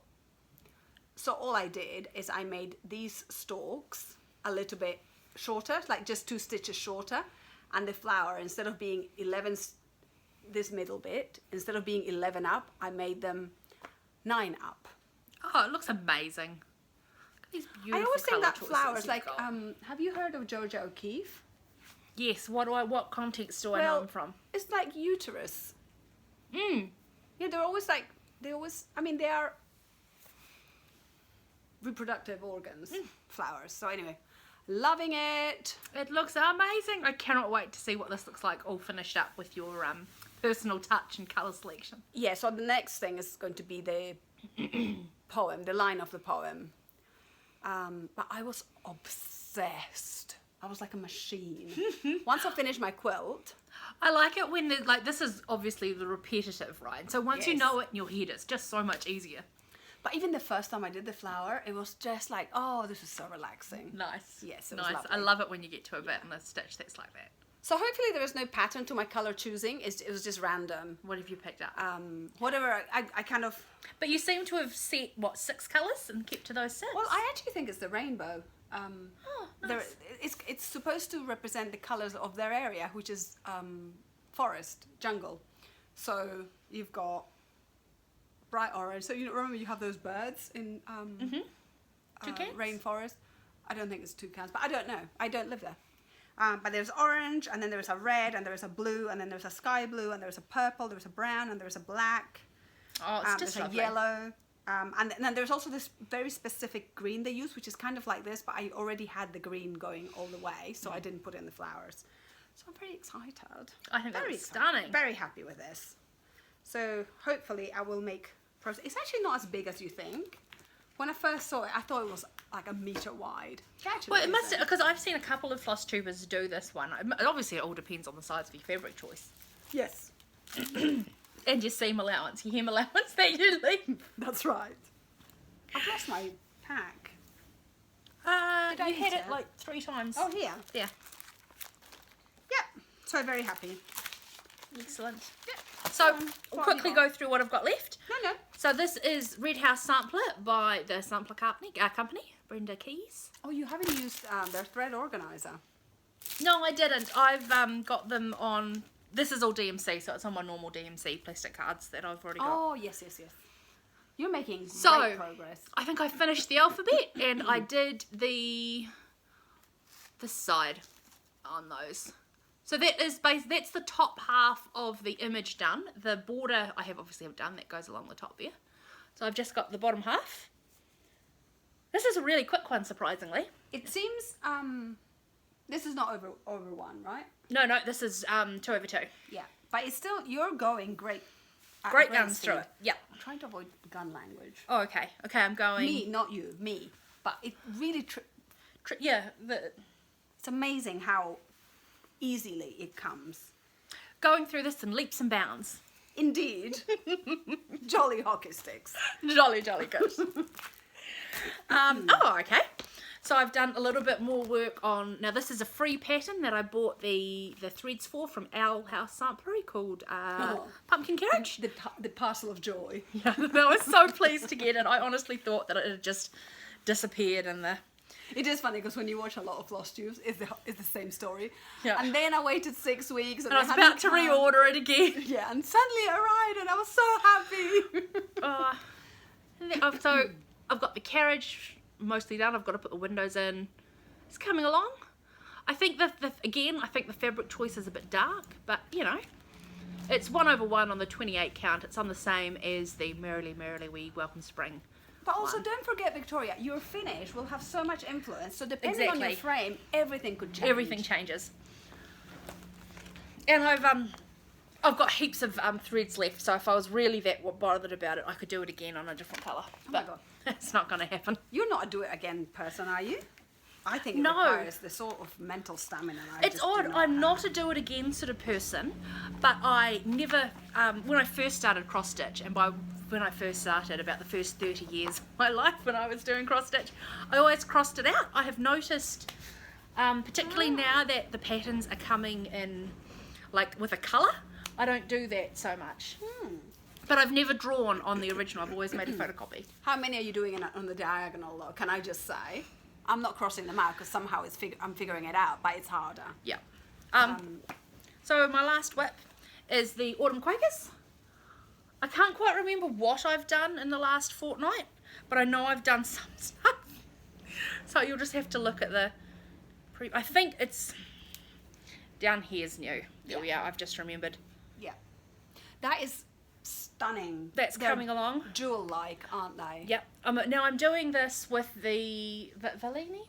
So all I did is I made these stalks a little bit shorter, like just 2 stitches shorter. And the flower, instead of being 11, this middle bit, instead of being 11 up, I made them 9 up. Oh, it looks amazing. Look at these beautiful I always think that choices flowers, you've like, got. have you heard of Georgia O'Keeffe? Yes, what context do I know them from? It's like uterus. Mm. Yeah, they are reproductive organs, flowers. So anyway, loving it. It looks amazing. I cannot wait to see what this looks like all finished up with your personal touch and colour selection. Yeah, so the next thing is going to be the poem, the line of the poem. But I was obsessed. I was like a machine. Once I finished my quilt. I like it when like this is obviously the repetitive, right? So once you Yes. know it in your head, it's just so much easier. But even the first time I did the flower, it was just like, oh, this is so relaxing. Nice. Yes, it was nice. lovely. I love it when you get to a bit in a stitch that's like that. So hopefully there is no pattern to my colour choosing. It was just random. What have you picked up? Whatever, I kind of... But you seem to have set, what, 6 colours and kept to those 6? Well, I actually think it's the rainbow. Nice. It's supposed to represent the colours of their area, which is forest, jungle. So you've got bright orange. So you remember you have those birds in Toucans? rainforest. I don't think it's toucans, but I don't know. I don't live there. But there's orange, and then there's a red, and there's a blue, and then there's a sky blue, and there's a purple, there's a brown, and there's a black. Oh, it's just there's lovely. a yellow. And then there's also this very specific green they use, which is kind of like this, but I already had the green going all the way, so I didn't put in the flowers. So I'm very excited. I think Very that's excited. stunning. Very happy with this. So hopefully I will make progress. It's actually not as big as you think. When I first saw it, I thought it was like a meter wide. Well, it must, because I've seen a couple of floss tubers do this one. Obviously, it all depends on the size of your fabric choice. Yes. And your seam allowance, your hem allowance that you leave. That's right. I've lost my pack. You Did I had eat it it? like 3 times. Oh, here. Yeah. Yep. So very happy. Excellent. Yep. So, What we'll have quickly you go got? through what I've got left. No. So this is Red House Sampler by the Sampler company, Brenda Keys. Oh, you haven't used their thread organizer. No, I didn't. I've got them on, this is all DMC, so it's on my normal DMC plastic cards that I've already got. Oh, yes. You're making great So, progress. I think I finished the alphabet and I did the side on those. So that is that's the top half of the image done. The border I obviously have done, that goes along the top there. So I've just got the bottom half. This is a really quick one, surprisingly. It seems this is not over 1, right? No, this is 2 over 2. Yeah, but it's still, you're going great. At Great great guns speed. through it. Yep. I'm trying to avoid gun language. Oh, okay. Okay, I'm going. Me, not you, me. But it really, it's amazing how easily it comes. Going through this in leaps and bounds. Indeed. Jolly hockey sticks. Jolly good. Oh, okay. So I've done a little bit more work on, now this is a free pattern that I bought the threads from Owl House Samplery called Pumpkin Carriage. The parcel of joy. Yeah, I was so pleased to get it. I honestly thought that it had just disappeared in the... It is funny because when you watch a lot of Flosstubes, it's the same story. Yeah. And then I waited 6 weeks. And I was about to reorder it again. Yeah, and suddenly it arrived and I was so happy. So I've got the carriage mostly done. I've got to put the windows in. It's coming along. I think again, I think the fabric choice is a bit dark, but you know, it's 1 over 1 on the 28 count. It's on the same as the Merrily We Welcome Spring. But also, one. don't forget, Victoria, your finish will have so much influence. So depending on your Exactly. frame, everything could change. Everything changes. And I've got heaps of threads left, so if I was really that bothered about it, I could do it again on a different colour. Oh my God. It's not going to happen. You're not a do-it-again person, are you? I think it No. requires the sort of mental stamina. I It's just do odd, not I'm have. not a do-it-again sort of person, but I never, when I first started cross-stitch, and by when I first started, about the first 30 years of my life when I was doing cross-stitch, I always crossed it out. I have noticed, particularly now that the patterns are coming in, like with a colour, I don't do that so much. But I've never drawn on the original, I've always made a photocopy. How many are you doing on the diagonal, though? Can I just say? I'm not crossing them out because somehow I'm figuring it out, but it's harder. Yeah. So my last whip is the Autumn Quakers. I can't quite remember what I've done in the last fortnight, but I know I've done some stuff. So you'll just have to look at the I think it's down here's new. There Yeah. we are. I've just remembered. Yeah. That is stunning. That's They're coming along. jewel-like, aren't they? Yep. Now I'm doing this with the Villani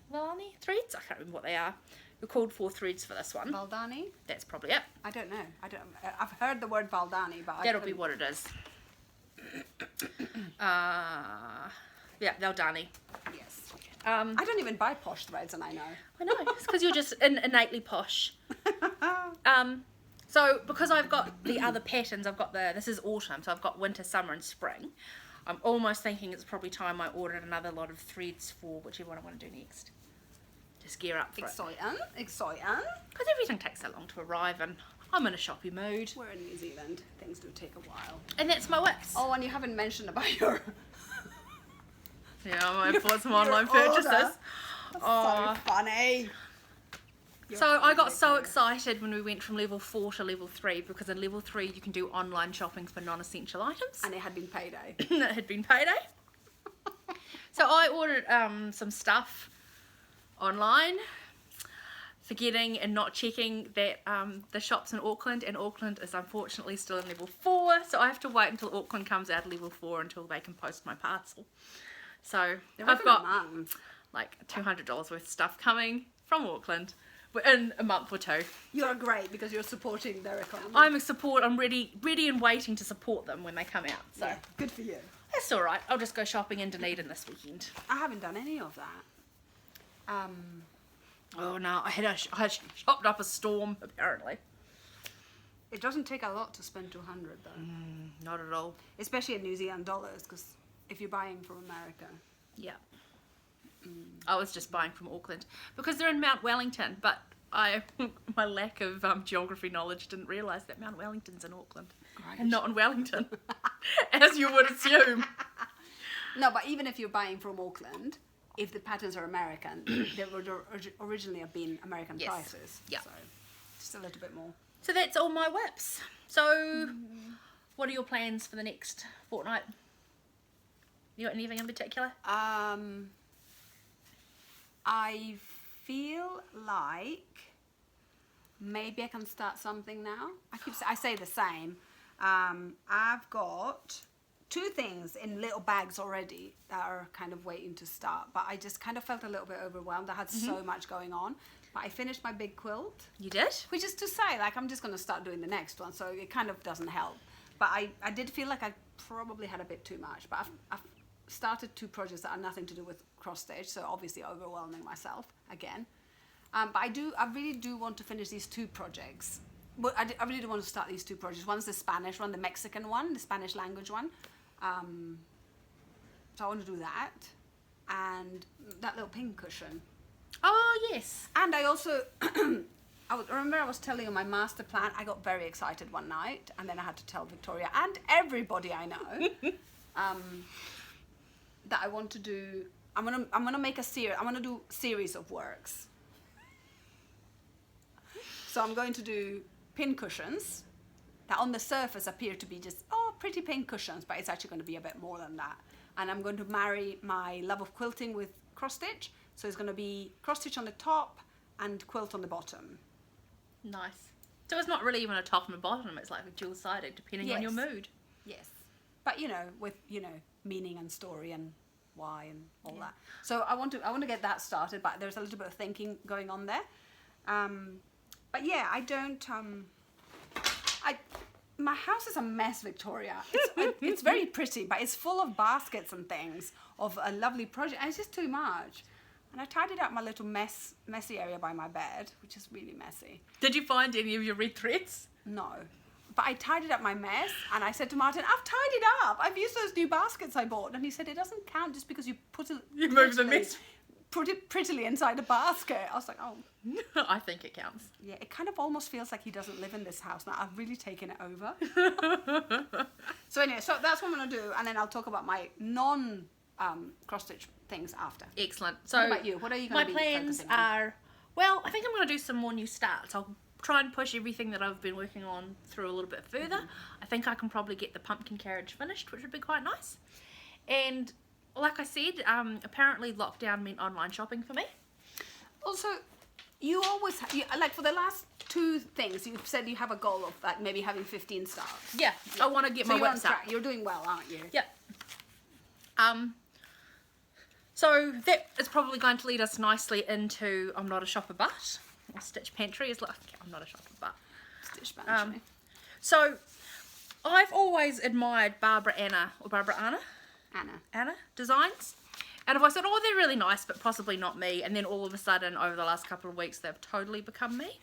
threads. I can't remember what they are. They're called 4 threads for this one. Valdani? That's probably it. I don't know. I've heard the word Valdani, but That'll be what it is. Yeah, Valdani. Yes. I I don't even buy posh threads, and I know. know. It's because you're just innately posh. So because I've got the other patterns, this is autumn, so I've got winter, summer and spring. I'm almost thinking it's probably time I ordered another lot of threads for whichever one I want to do next. Just gear up for it. Exciting. Because everything takes so long to arrive and I'm in a shoppy mood. We're in New Zealand. Things do take a while. And that's my whips. Oh, and you haven't mentioned about your... Yeah, I bought some online order. purchases. That's Oh. so funny. So I got so excited when we went from level 4 to level 3 because in level 3 you can do online shopping for non-essential items. And it had been payday. It had been payday. So I ordered some stuff online, forgetting and not checking that the shops in Auckland, and Auckland is unfortunately still in level 4, so I have to wait until Auckland comes out of level 4 until they can post my parcel. So I've got like $200 worth of stuff coming from Auckland in a month or 2. You're great because you're supporting their economy. I'm ready and waiting to support them when they come out. So Yeah, good for you. that's all right. I'll just go shopping in Dunedin this weekend. I haven't done any of that. Oh no, I had shopped up a storm apparently. It doesn't take a lot to spend 200 though. Not at all. Especially in New Zealand dollars, because if you're buying from America. Yeah. I was just buying from Auckland because they're in Mount Wellington, but my lack of geography knowledge didn't realise that Mount Wellington's in Auckland and not in Wellington, as you would assume. No, but even if you're buying from Auckland, if the patterns are American, they would originally have been American Yes. prices. Yeah. So just a little bit more. So that's all my whips. So what are your plans for the next fortnight? You got anything in particular? I feel like maybe I can start something now. I say the same. I've got 2 things in little bags already that are kind of waiting to start, but I just kind of felt a little bit overwhelmed. I had so much going on, but I finished my big quilt. You did? Which is to say, like, I'm just going to start doing the next one, so it kind of doesn't help. But I did feel like I probably had a bit too much, but I've started 2 projects that are nothing to do with cross stitch, so obviously overwhelming myself again. But I really do want to finish these 2 projects. But I really do want to start these 2 projects. One's the Spanish one, the Mexican one, the Spanish language one. So I want to do that, and that little pincushion. Oh yes. And I also, I was telling you my master plan. I got very excited one night, and then I had to tell Victoria and everybody I know that I want to do. I'm gonna make a series. I'm gonna do series of works. So I'm going to do pincushions that on the surface appear to be just pretty pincushions, but it's actually going to be a bit more than that. And I'm going to marry my love of quilting with cross stitch. So it's going to be cross stitch on the top and quilt on the bottom. Nice. So it's not really even a top and a bottom, it's like a dual-sided, depending on your mood. Yes. But, with, meaning and story and why and all that. So I want to get that started, but there's a little bit of thinking going on there. But yeah, I don't, my house is a mess, Victoria. It's very pretty, but it's full of baskets and things of a lovely project, and it's just too much. And I tidied up my little messy area by my bed, which is really messy. Did you find any of your red threads? No. But I tidied up my mess, and I said to Martin, I've tidied up. I've used those new baskets I bought. And he said, it doesn't count just because you You moved the mess. Put it prettily inside a basket. I was like, oh. I think it counts. Yeah, it kind of almost feels like he doesn't live in this house now. I've really taken it over. So anyway, so that's what I'm going to do. And then I'll talk about my non-cross-stitch things after. Excellent. So what about you? What are you going to be plans focusing on? are, well, I think I'm going to do some more new starts. I'll try and push everything that I've been working on through a little bit further. I think I can probably get the pumpkin carriage finished, which would be quite nice. And like I said, apparently lockdown meant online shopping for me. Also, You always, like for the last 2 things, you've said you have a goal of like maybe having 15 stars. Yeah, I want to get So my you're on whips up. track. You're doing well, aren't you? Yeah. So that is probably going to lead us nicely into I'm not a shopper but, or Stitch Pantry is like, I'm not a shopper but. Stitch Pantry. So I've always admired Barbara Anna designs. And if I said, oh, they're really nice, but possibly not me, and then all of a sudden, over the last couple of weeks, they've totally become me.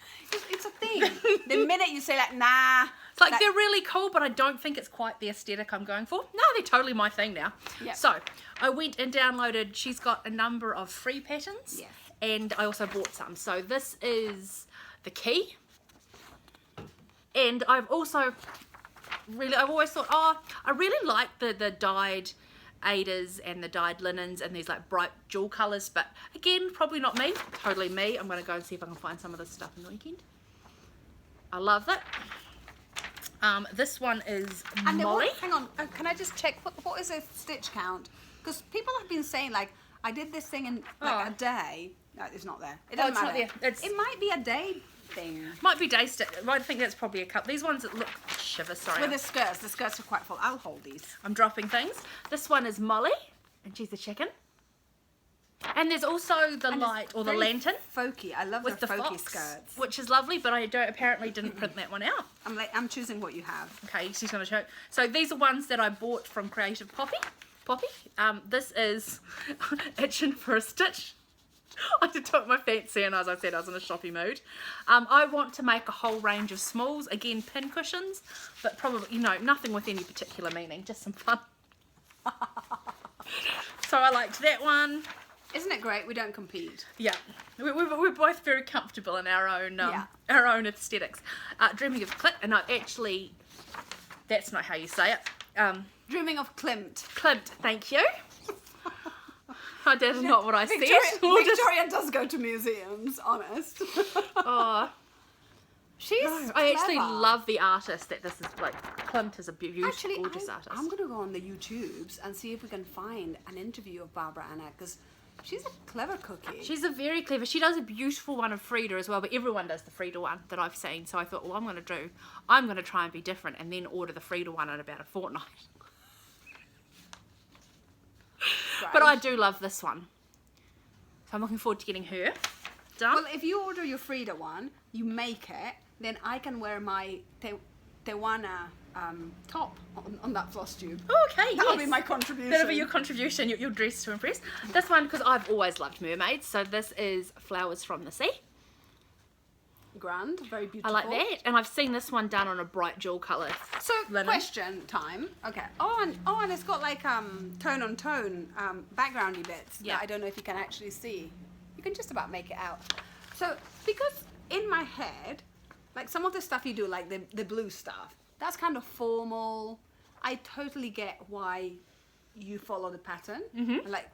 It's a thing. The minute you say like, nah. It's like, they're really cool, but I don't think it's quite the aesthetic I'm going for. No, they're totally my thing now. Yep. So I went and downloaded, she's got a number of free patterns. Yes. And I also bought some. So this is the key. And I've also I've always thought, oh, I really like the dyed Adas and the dyed linens and these like bright jewel colours, but again, probably not me. Totally me. I'm going to go and see if I can find some of this stuff in the weekend. I love that. This one is and Molly. Hang on, can I just check what is a stitch count? Because people have been saying like, I did this thing in like a day. No, it's not there. It doesn't matter. Not there. It might be a day thing. Might be day stitch. I think that's probably a couple. These ones that look shiver. Sorry. With the skirts are quite full. I'll hold these. I'm dropping things. This one is Molly, and she's a chicken. And there's also the light or the lantern folky. I love with the folky fox, skirts, which is lovely. But I apparently didn't print that one out. I'm choosing what you have. Okay, she's going to show. So these are ones that I bought from Creative Poppy. This is Itching for a Stitch. I did talk my fancy, and as I said, I was in a shoppy mood. I want to make a whole range of smalls, again pincushions, but probably, nothing with any particular meaning, just some fun. So I liked that one. Isn't it great? We don't compete. Yeah, we're both very comfortable in our own aesthetics. Dreaming of Clint, and that's not how you say it. Dreaming of Klimt. Klimt, thank you. That is not what I said. Victoria does go to museums, honest. Oh. She's I actually love the artist that this is like. Klimt is a beautiful, gorgeous artist. I'm going to go on the YouTubes and see if we can find an interview of Barbara Anna, because she's a clever cookie. She's a very clever. She does a beautiful one of Frida as well, but everyone does the Frida one that I've seen. So I thought, well, I'm going to try and be different and then order the Frida one in about a fortnight. Right. But I do love this one. So I'm looking forward to getting her done. Well, if you order your Frida one, you make it, then I can wear my Tewana top on that Flosstube. Oh, okay, That'll be my contribution. That'll be your contribution, your dress to impress. This one, because I've always loved mermaids, so this is Flowers from the Sea. Grand, very beautiful. I like that, and I've seen this one done on a bright jewel colour. So, question time. Okay. Oh, and it's got like tone on tone backgroundy bits that I don't know if you can actually see. You can just about make it out. So, because in my head, like some of the stuff you do, like the blue stuff, that's kind of formal. I totally get why you follow the pattern. Mm-hmm. Like,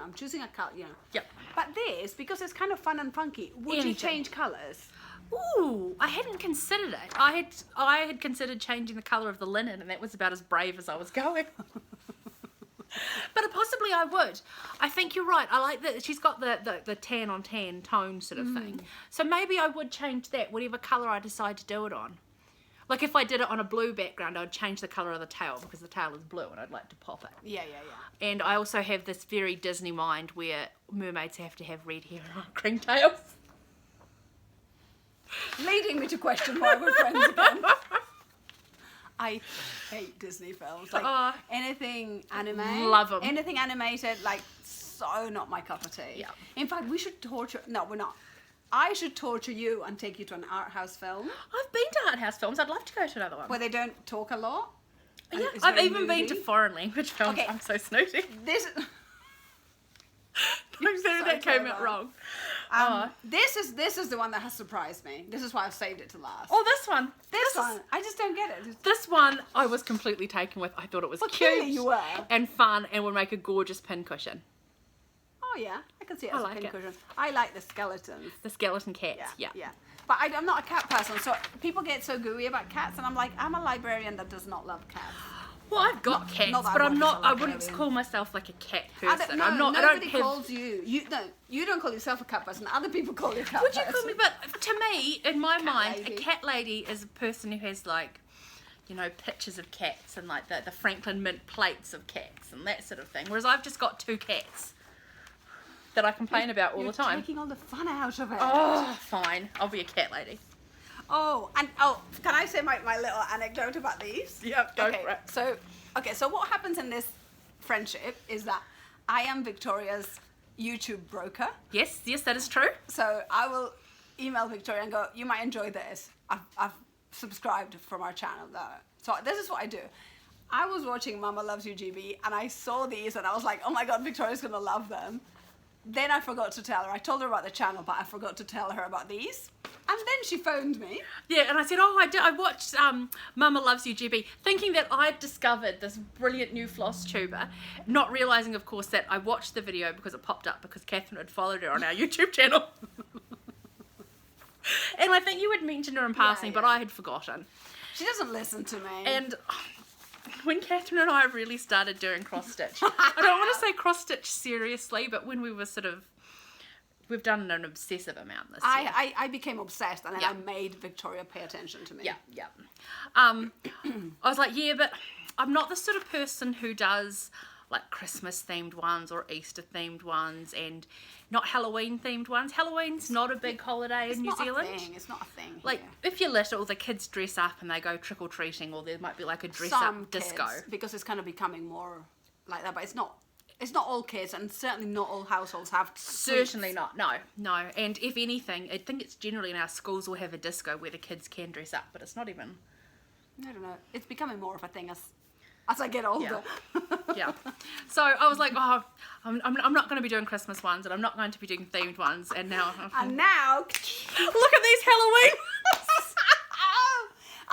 I'm choosing a color, Yep. But this, because it's kind of fun and funky, would you change colours? Ooh, I hadn't considered it. I had considered changing the colour of the linen, and that was about as brave as I was going. But possibly I would. I think you're right. I like that she's got the tan on tan tone sort of thing. So maybe I would change that, whatever colour I decide to do it on. Like if I did it on a blue background, I'd change the colour of the tail because the tail is blue and I'd like to pop it. Yeah. And I also have this very Disney mind where mermaids have to have red hair and green tails. Leading me to question why we're friends again. I hate Disney films. Like anything anime. Love them. Anything animated, like so not my cup of tea. Yeah. In fact, we should torture. No, we're not. I should torture you and take you to an art house film. I've been to art house films. I'd love to go to another one. Where they don't talk a lot. Yeah, I've even been to foreign language films. Okay. I'm so snooty. This. That came out wrong. This is the one that has surprised me. This is why I've saved it to last. Oh, this one. This one. I just don't get it. This one I was completely taken with. I thought it was clearly you were. And fun and would make a gorgeous pincushion. Oh yeah, I can see it as like a pincushion. I like the skeletons. The skeleton cats, yeah. But I'm not a cat person, so people get so gooey about cats, and I'm like, I'm a librarian that does not love cats. Well, I've got cats, Not that but I I'm want not. to I like wouldn't alien. call myself like a cat I person. don't, no, I'm not. nobody I don't have. calls you. You don't call yourself a cat person. Other people call you a cat Would you person. call me? But to me, in my mind, lady. a cat lady is a person who has like, you know, pictures of cats and like the Franklin Mint plates of cats and that sort of thing. Whereas I've just got 2 cats that I complain about all You're the time. taking all the fun out of it. Oh, fine. I'll be a cat lady. Oh, and can I say my little anecdote about these? Yep, go okay, for it. So what happens in this friendship is that I am Victoria's YouTube broker. Yes, that is true. So I will email Victoria and go, you might enjoy this. I've subscribed from our channel. So this is what I do. I was watching Mama Loves You GB and I saw these and I was like, oh my God, Victoria's gonna love them. Then I forgot to tell her. I told her about the channel, but I forgot to tell her about these. And then she phoned me. Yeah, and I said, oh, I watched Mama Loves You GB, thinking that I'd discovered this brilliant new floss tuber, not realising, of course, that I watched the video because it popped up because Catherine had followed her on our YouTube channel. And I think you had mentioned her in passing, but yeah. I had forgotten. She doesn't listen to me. And when Catherine and I really started doing cross-stitch, I don't want to say cross-stitch seriously, but when we were sort of, we've done an obsessive amount this year. I became obsessed and then Yeah. I made Victoria pay attention to me. Yeah. I was like, yeah, but I'm not the sort of person who does like Christmas themed ones or Easter themed ones and not Halloween themed ones. Halloween's not a big holiday in New Zealand. It's not a thing. Like, here. if you're little, the kids dress up and they go trick-or-treating, or there might be like a Some dress-up kids, disco. because it's kind of becoming more like that, but it's not all kids, and certainly not all households have Certainly sweets. not, no. And if anything, I think it's generally in our schools will have a disco where the kids can dress up, but it's not even... I don't know. It's becoming more of a thing as I get older. Yeah. So I was like, oh, I'm not going to be doing Christmas ones, and I'm not going to be doing themed ones, and now... And now, look at these Halloween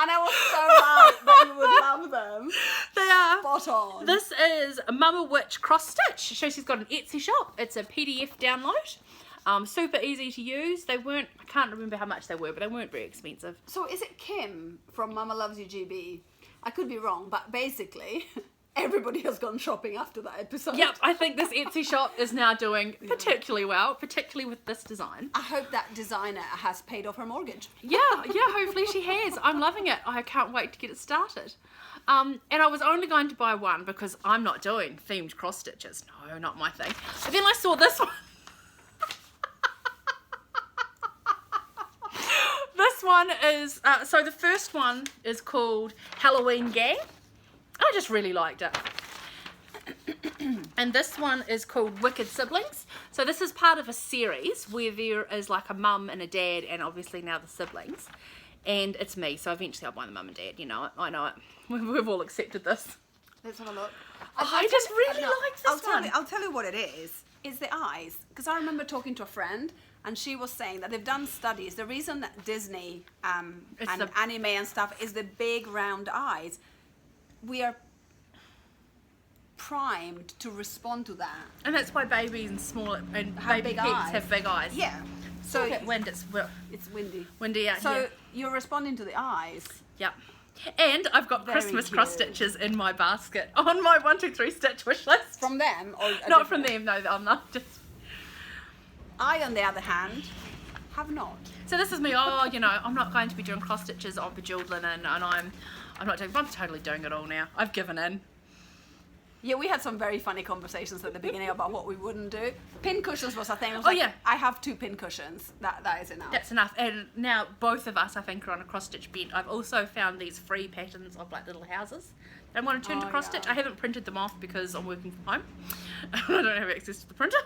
and I was so right that you would love them. They are. Spot on. This is Mama Witch Cross Stitch. She's got an Etsy shop. It's a PDF download. Super easy to use. They weren't, I can't remember how much they were, but they weren't very expensive. So is it Kim from Mama Loves You GB? I could be wrong, but basically everybody has gone shopping after that episode. Yep, I think this Etsy shop is now doing particularly well, particularly with this design. I hope that designer has paid off her mortgage. Yeah, hopefully she has. I'm loving it. I can't wait to get it started. And I was only going to buy one because I'm not doing themed cross stitches. No, not my thing. But then I saw this one. This one is, so the first one is called Halloween Gang. I just really liked it. And this one is called Wicked Siblings. So this is part of a series where there is like a mum and a dad and obviously now the siblings. And it's me, so eventually I'll buy the mum and dad, you know it, I know it. We've all accepted this. Let's have a look. I just really like this one. I'll tell you what it is. It's the eyes. Because I remember talking to a friend and she was saying that they've done studies. The reason that Disney and anime and stuff is the big round eyes. We are primed to respond to that. And that's why babies and small and Have baby big pets eyes. have big eyes. Yeah. So So wind, it's windy. windy out So here. you're responding to the eyes. Yep. And I've got Very Christmas cute. cross stitches in my basket on my 1, 2, 3 stitch wish list. From them or a Not from different- them, no, I'm not. Just... I, on the other hand, have not. So this is me, oh, you know, I'm not going to be doing cross stitches on bejeweled linen, and I'm totally doing it all now. I've given in. Yeah, we had some very funny conversations at the beginning about what we wouldn't do. Pin cushions was a thing. I was Oh, like, yeah. I have 2 pin cushions. That is enough. That's enough. And now both of us, I think, are on a cross stitch bent. I've also found these free patterns of like little houses that I'm going to turn to cross stitch. yeah. I haven't printed them off because I'm working from home. I don't have access to the printer.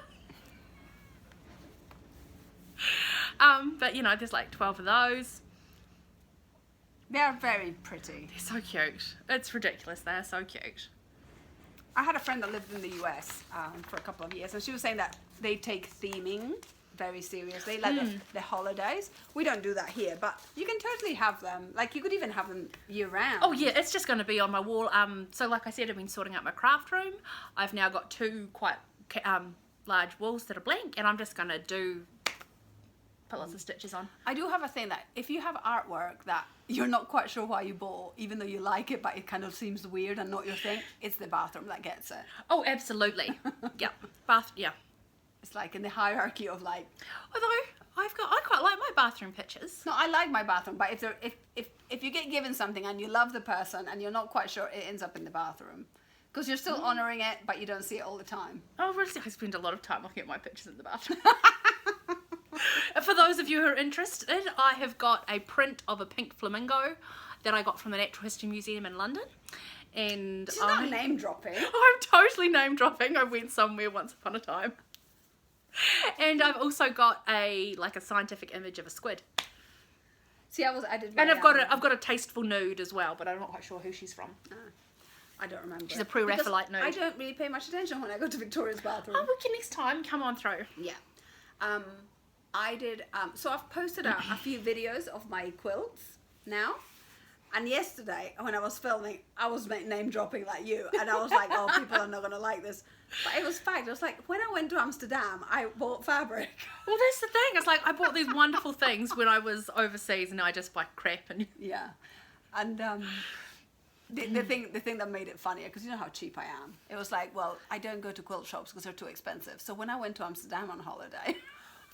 But you know, there's like 12 of those. They are very pretty. They're so cute. It's ridiculous. They are so cute. I had a friend that lived in the US for a couple of years, and she was saying that they take theming very seriously, like the holidays. We don't do that here, but you can totally have them. Like, you could even have them year round. Oh yeah, it's just going to be on my wall. So like I said, I've been sorting out my craft room. I've now got 2 quite large walls that are blank, and I'm just going to do put lots of stitches on. I do have a thing that if you have artwork that you're not quite sure why you bought, even though you like it, but it kind of seems weird and not your thing, it's the bathroom that gets it. Oh, absolutely. Yeah, yeah. It's like in the hierarchy of like. Although I quite like my bathroom pictures. No, I like my bathroom, but if you get given something and you love the person and you're not quite sure, it ends up in the bathroom. Because you're still honouring it, but you don't see it all the time. Oh, really? I spend a lot of time looking at my pictures in the bathroom. For those of you who are interested, I have got a print of a pink flamingo that I got from the Natural History Museum in London. And She's not name dropping. I'm totally name dropping. I went somewhere once upon a time. And I've also got a scientific image of a squid. See, I did. And I've got a tasteful nude as well, but I'm not quite sure who she's from. I don't remember. She's a pre-Raphaelite nude. I don't really pay much attention when I go to Victoria's bathroom. Oh, we can next time. Come on through. Yeah. I did. So I've posted a few videos of my quilts now. And yesterday, when I was filming, I was name dropping like you, and I was like, "Oh, people are not gonna like this." But it was fact. I was like, when I went to Amsterdam, I bought fabric. Well, that's the thing. It's like I bought these wonderful things when I was overseas, and I just buy crap. And yeah, and the thing that made it funnier, because you know how cheap I am. It was like, well, I don't go to quilt shops because they're too expensive. So when I went to Amsterdam on holiday,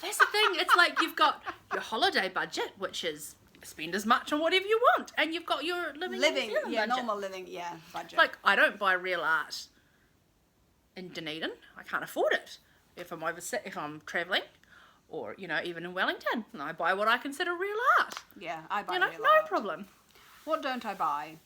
that's the thing. It's like you've got your holiday budget, which is spend as much on whatever you want, and you've got your living budget. Normal living, budget. Like I don't buy real art in Dunedin. I can't afford it if I'm travelling, or even in Wellington. And I buy what I consider real art. Yeah, I buy real art. No problem. What don't I buy?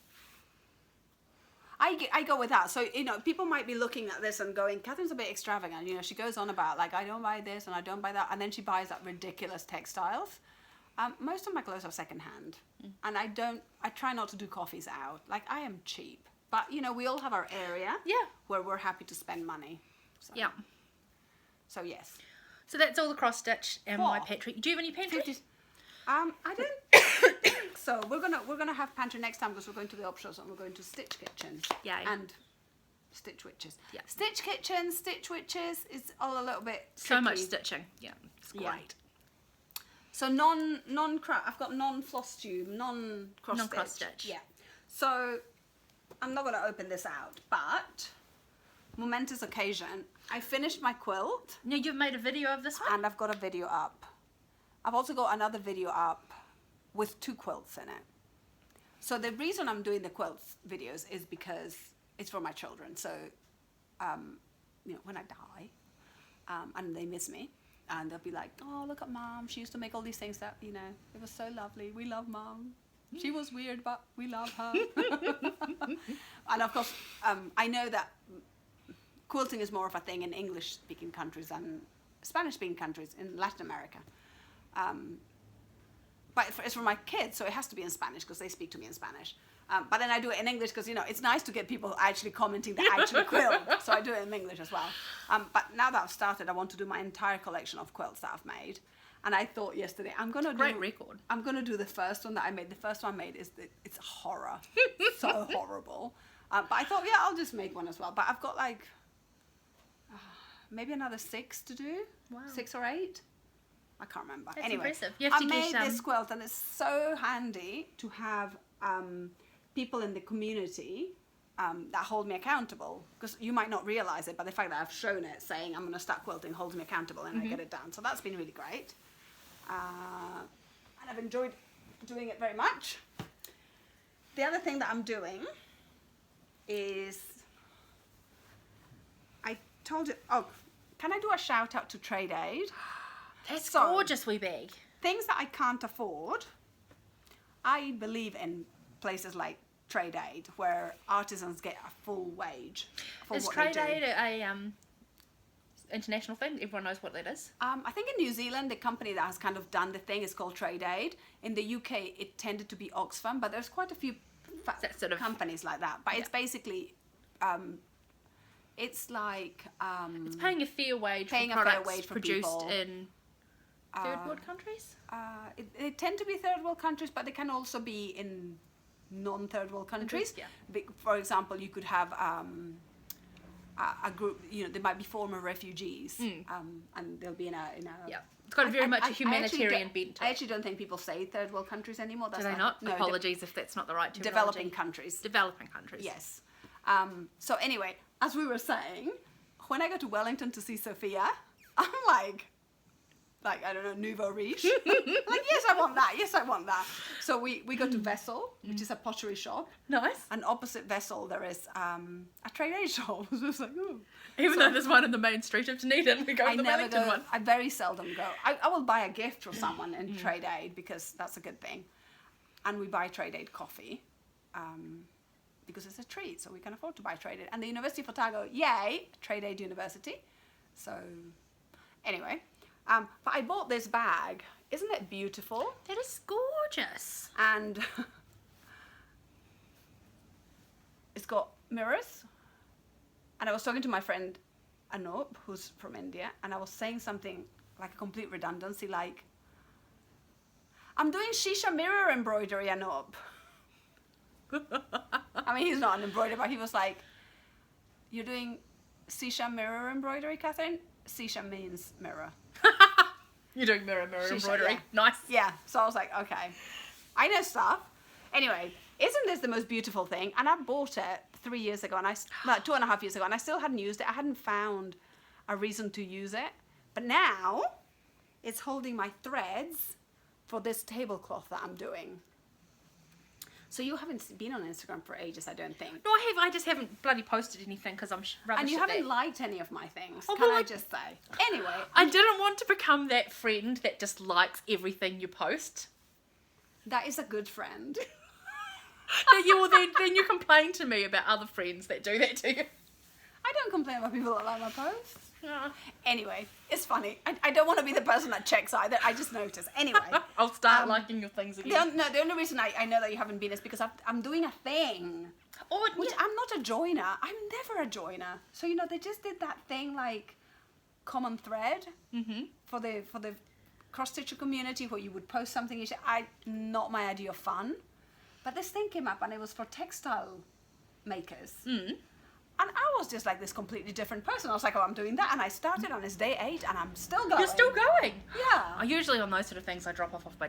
I go with that. So, people might be looking at this and going, Catherine's a bit extravagant. She goes on about, like, I don't buy this and I don't buy that. And then she buys that ridiculous textiles. Most of my clothes are secondhand. And I try not to do coffees out. Like, I am cheap. But, we all have our area where we're happy to spend money. So. Yeah. So, yes. So that's all the cross stitch and my pantry. Do you have any pantry? 50s. I don't. So we're gonna have pantry next time because we're going to the op shows and we're going to Stitch Kitchens. Yeah. And Stitch Witches. Yeah. Stitch Kitchens, Stitch Witches is all a little bit tricky. So much stitching. Yeah. It's great. Yeah. So I've got non-Flosstube, non-cross stitch. Yeah. So I'm not gonna open this out, but momentous occasion. I finished my quilt. Now you've made a video of this one? And I've got a video up. I've also got another video up with 2 quilts in it. So the reason I'm doing the quilts videos is because it's for my children. So, when I die, and they miss me, and they'll be like, oh, look at Mom. She used to make all these things that, it was so lovely. We love Mom. She was weird, but we love her. And of course, I know that quilting is more of a thing in English-speaking countries than Spanish-speaking countries in Latin America. But it's for my kids, so it has to be in Spanish because they speak to me in Spanish. But then I do it in English because, it's nice to get people actually commenting that actually quilt. So I do it in English as well. But now that I've started, I want to do my entire collection of quilts that I've made. And I thought yesterday, I'm going to do... Great record. I'm going to do the first one that I made. The first one I made it's horror. So horrible. But I thought, I'll just make one as well. But I've got maybe another 6 to do. Wow. 6 or 8. I can't remember. That's anyway, impressive. You have to I made this quilt, and it's so handy to have people in the community that hold me accountable. Because you might not realise it, but the fact that I've shown it, saying I'm going to start quilting, holds me accountable, and I get it done. So that's been really great. And I've enjoyed doing it very much. The other thing that I'm doing is, I told you, can I do a shout out to Trade Aid? That's gorgeous, wee bag. Things that I can't afford, I believe in places like Trade Aid, where artisans get a full wage for Is what Trade they do. Aid a international thing? Everyone knows what that is. I think in New Zealand, the company that has kind of done the thing is called Trade Aid. In the UK, it tended to be Oxfam, but there's quite a few companies like that. But it's basically... it's like... it's paying a fair wage for products produced people. In third world countries? They tend to be third world countries, but they can also be in non-third world countries. Yeah. For example, you could have a group, you know, they might be former refugees, and they'll be in a Yeah, it's got very much a humanitarian bent to I it. actually don't think people say third world countries anymore. Do they not? No, apologies if that's not the right terminology. Developing countries. Developing countries. Yes. So anyway, as we were saying, when I go to Wellington to see Sophia, I'm like I don't know, nouveau riche. Like, yes, I want that. Yes, I want that. So we go to Vessel, which is a pottery shop. Nice. And opposite Vessel, there is a trade aid shop. So it's like, ooh. Even though there's one in the main street of Dunedin, we go to the Wellington one. I very seldom go. I will buy a gift for someone in trade aid because that's a good thing. And we buy trade aid coffee because it's a treat, so we can afford to buy trade aid. And the University of Otago, yay, trade aid university. So anyway, but I bought this bag. Isn't it beautiful? That is gorgeous. And it's got mirrors. And I was talking to my friend Anup, who's from India, and I was saying something like a complete redundancy, like, I'm doing shisha mirror embroidery, Anup. I mean, he's not an embroiderer, but he was like, you're doing shisha mirror embroidery, Catherine? Shisha means mirror. You're doing mirror Shisha, embroidery. yeah. Nice. Yeah, so I was like, okay, I know stuff. Anyway, isn't this the most beautiful thing? And I bought it 3 years ago, and 2.5 years ago, and I still hadn't used it. I hadn't found a reason to use it. But now, it's holding my threads for this tablecloth that I'm doing. So you haven't been on Instagram for ages, I don't think. No, I have. I just haven't bloody posted anything because I'm rubbish And you at haven't that. liked any of my things, Oh, can well, I just say? Anyway. I didn't want to become that friend that just likes everything you post. That is a good friend. Then you complain to me about other friends that do that to you. I don't complain about people that like my posts. Yeah. Anyway, it's funny. I don't want to be the person that checks either. I just noticed. Anyway. I'll start liking your things again. The only reason I know that you haven't been is because I'm doing a thing. Oh, Which yeah. I'm not a joiner. I'm never a joiner. So, you know, they just did that thing like common thread for the cross-stitcher community where you would post something. Not my idea of fun. But this thing came up and it was for textile makers. And I was just like this completely different person. I was like, oh, I'm doing that. And I started on this day 8 and I'm still going. You're still going? Yeah. Usually on those sort of things, I drop off by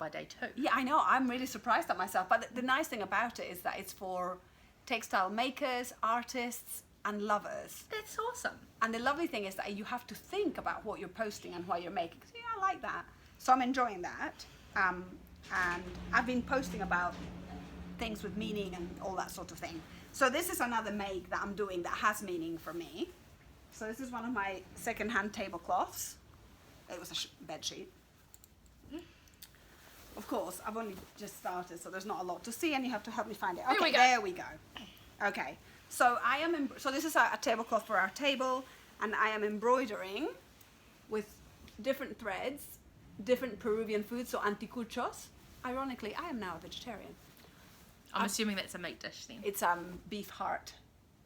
day 2. Yeah, I know. I'm really surprised at myself. But the nice thing about it is that it's for textile makers, artists, and lovers. That's awesome. And the lovely thing is that you have to think about what you're posting and what you're making. So, yeah, I like that. So I'm enjoying that. And I've been posting about things with meaning and all that sort of thing. So this is another make that I'm doing that has meaning for me. So this is one of my second-hand tablecloths. It was a bed sheet. Of course, I've only just started, so there's not a lot to see, and you have to help me find it. Okay, there we go. Okay, so so this is a tablecloth for our table, and I am embroidering with different threads, different Peruvian foods, so anticuchos. Ironically, I am now a vegetarian. I'm assuming that's a meat dish then. It's beef heart,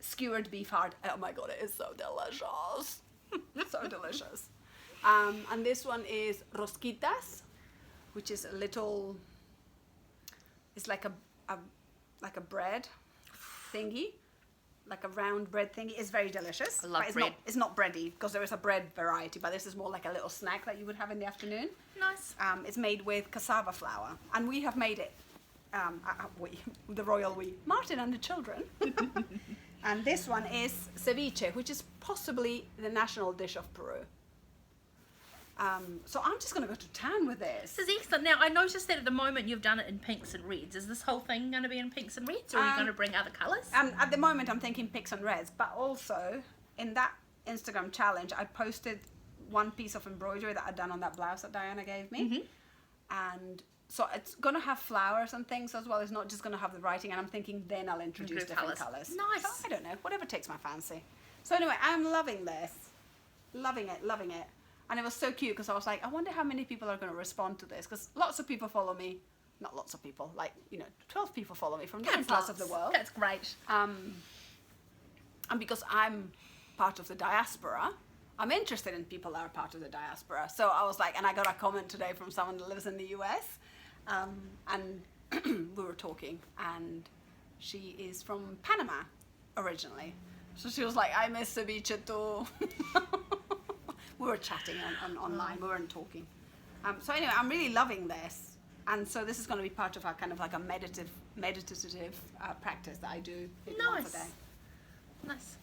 skewered beef heart. Oh my god, it is so delicious. So delicious. And this one is rosquitas, which is a little, it's like a bread thingy, like a round bread thingy. It's very delicious. I love but bread. It's not bready, because there is a bread variety, but this is more like a little snack that you would have in the afternoon. Nice. It's made with cassava flour, and we have made it, the royal we, Martin and the children. And this one is ceviche, which is possibly the national dish of Peru. So I'm just going to go to town with this. This is excellent. Now, I noticed that at the moment you've done it in pinks and reds. Is this whole thing going to be in pinks and reds, or are you going to bring other colours? At the moment, I'm thinking pinks and reds, but also in that Instagram challenge, I posted one piece of embroidery that I'd done on that blouse that Diana gave me. And so it's going to have flowers and things as well. It's not just going to have the writing, and I'm thinking then I'll introduce different colours. Nice. So, I don't know, whatever takes my fancy. So anyway, I'm loving this. Loving it, loving it. And it was so cute because I was like, I wonder how many people are going to respond to this, because lots of people follow me. Not lots of people, like, 12 people follow me from different parts of the world. That's great. And because I'm part of the diaspora, I'm interested in people that are part of the diaspora. So I was like, and I got a comment today from someone that lives in the US, and we were talking, and she is from Panama originally. So she was like, I miss the beach too. We were chatting on online, we weren't talking. So anyway, I'm really loving this. And so this is going to be part of our kind of like a meditative practice that I do once a day. Nice.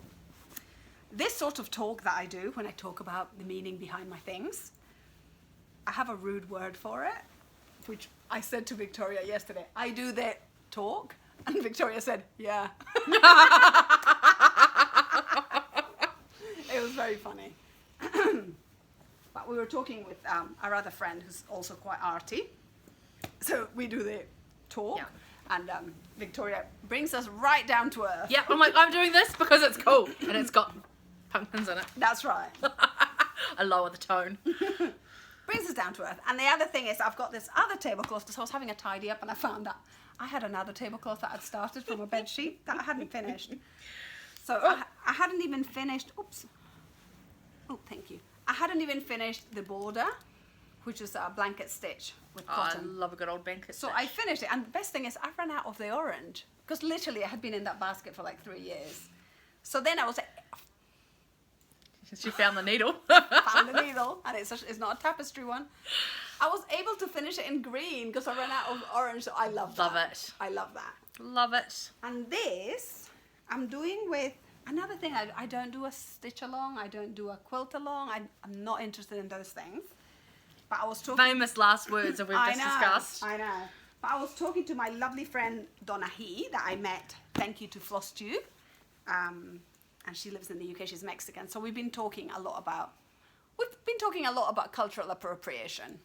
This sort of talk that I do when I talk about the meaning behind my things, I have a rude word for it, which I said to Victoria yesterday. I do that talk, and Victoria said, yeah. It was very funny. But we were talking with our other friend who's also quite arty. So we do the talk, and Victoria brings us right down to earth. Yeah, I'm like, I'm doing this because it's cool, and it's got pumpkins in it. That's right. I lower the tone. Brings us down to earth. And the other thing is, I've got this other tablecloth, so I was having a tidy up, and I found that I had another tablecloth that I'd started from a bed sheet that I hadn't finished. So I hadn't even finished, oops. Oh, thank you. I hadn't even finished the border, which is a blanket stitch with cotton. I love a good old blanket So stitch. I finished it, and the best thing is I ran out of the orange, because literally I had been in that basket for like 3 years. So then I was like, She found the needle. found the needle, and it's not a tapestry one. I was able to finish it in green because I ran out of orange, so I love that. Love it. I love that. Love it. And this I'm doing with another thing. I don't do a stitch along. I don't do a quilt along. I'm not interested in those things. But I was talking. Famous last words that we've just discussed. I know. But I was talking to my lovely friend Donna He that I met. Thank you to Flosstube. And she lives in the UK. She's Mexican. So we've been talking a lot about cultural appropriation.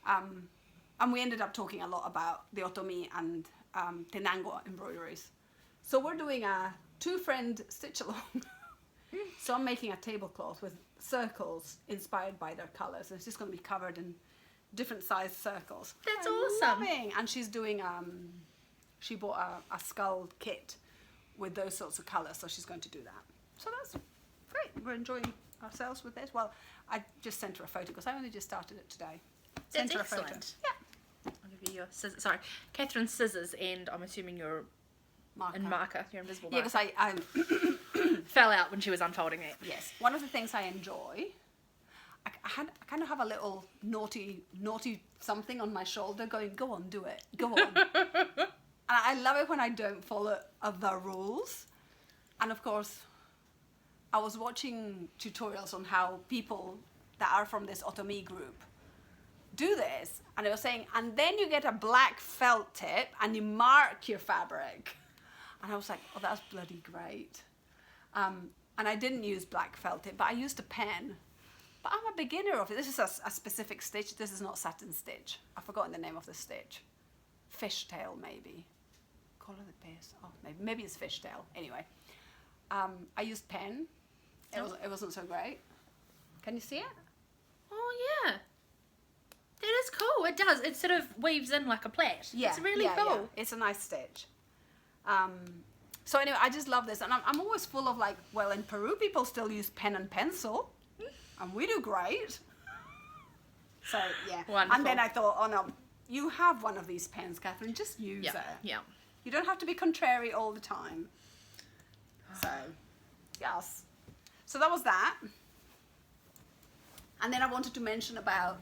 And we ended up talking a lot about the otomi and tenango embroideries. So we're doing a 2-friend stitch along. So I'm making a tablecloth with circles inspired by their colours. And it's just going to be covered in different sized circles. That's I'm awesome. loving. And she's doing, she bought a skull kit with those sorts of colours. So she's going to do that. So that's great. We're enjoying ourselves with this. Well, I just sent her a photo because I only just started it today. Sent That's her a photo. excellent. Yeah. I'll give you your scissors. Sorry, Catherine's scissors, and I'm assuming your marker, your invisible Yeah, marker. because I Fell out when she was unfolding it. yes, one of the things I enjoy, I kind of have a little naughty something on my shoulder going, go on, do it, go on. And I love it when I don't follow the rules. And of course, I was watching tutorials on how people that are from this otomi group do this, and they were saying, and then you get a black felt tip and you mark your fabric. And I was like, oh, that's bloody great. And I didn't use black felt tip, but I used a pen. But I'm a beginner of it. This is a specific stitch. This is not satin stitch. I've forgotten the name of the stitch. Fishtail, maybe. Color the base. Oh, maybe it's fishtail. Anyway, I used pen. It wasn't so great. Can you see it? Oh yeah, that is cool. It does. It sort of weaves in like a plait. Yeah, It's really cool. Yeah. It's a nice stitch. So anyway, I just love this, and I'm always full of like, well, in Peru people still use pen and pencil, and we do great. So yeah. Wonderful. And then I thought, oh no, you have one of these pens, Catherine. Just use it. Yeah. You don't have to be contrary all the time. So yes. So that was that. And then I wanted to mention about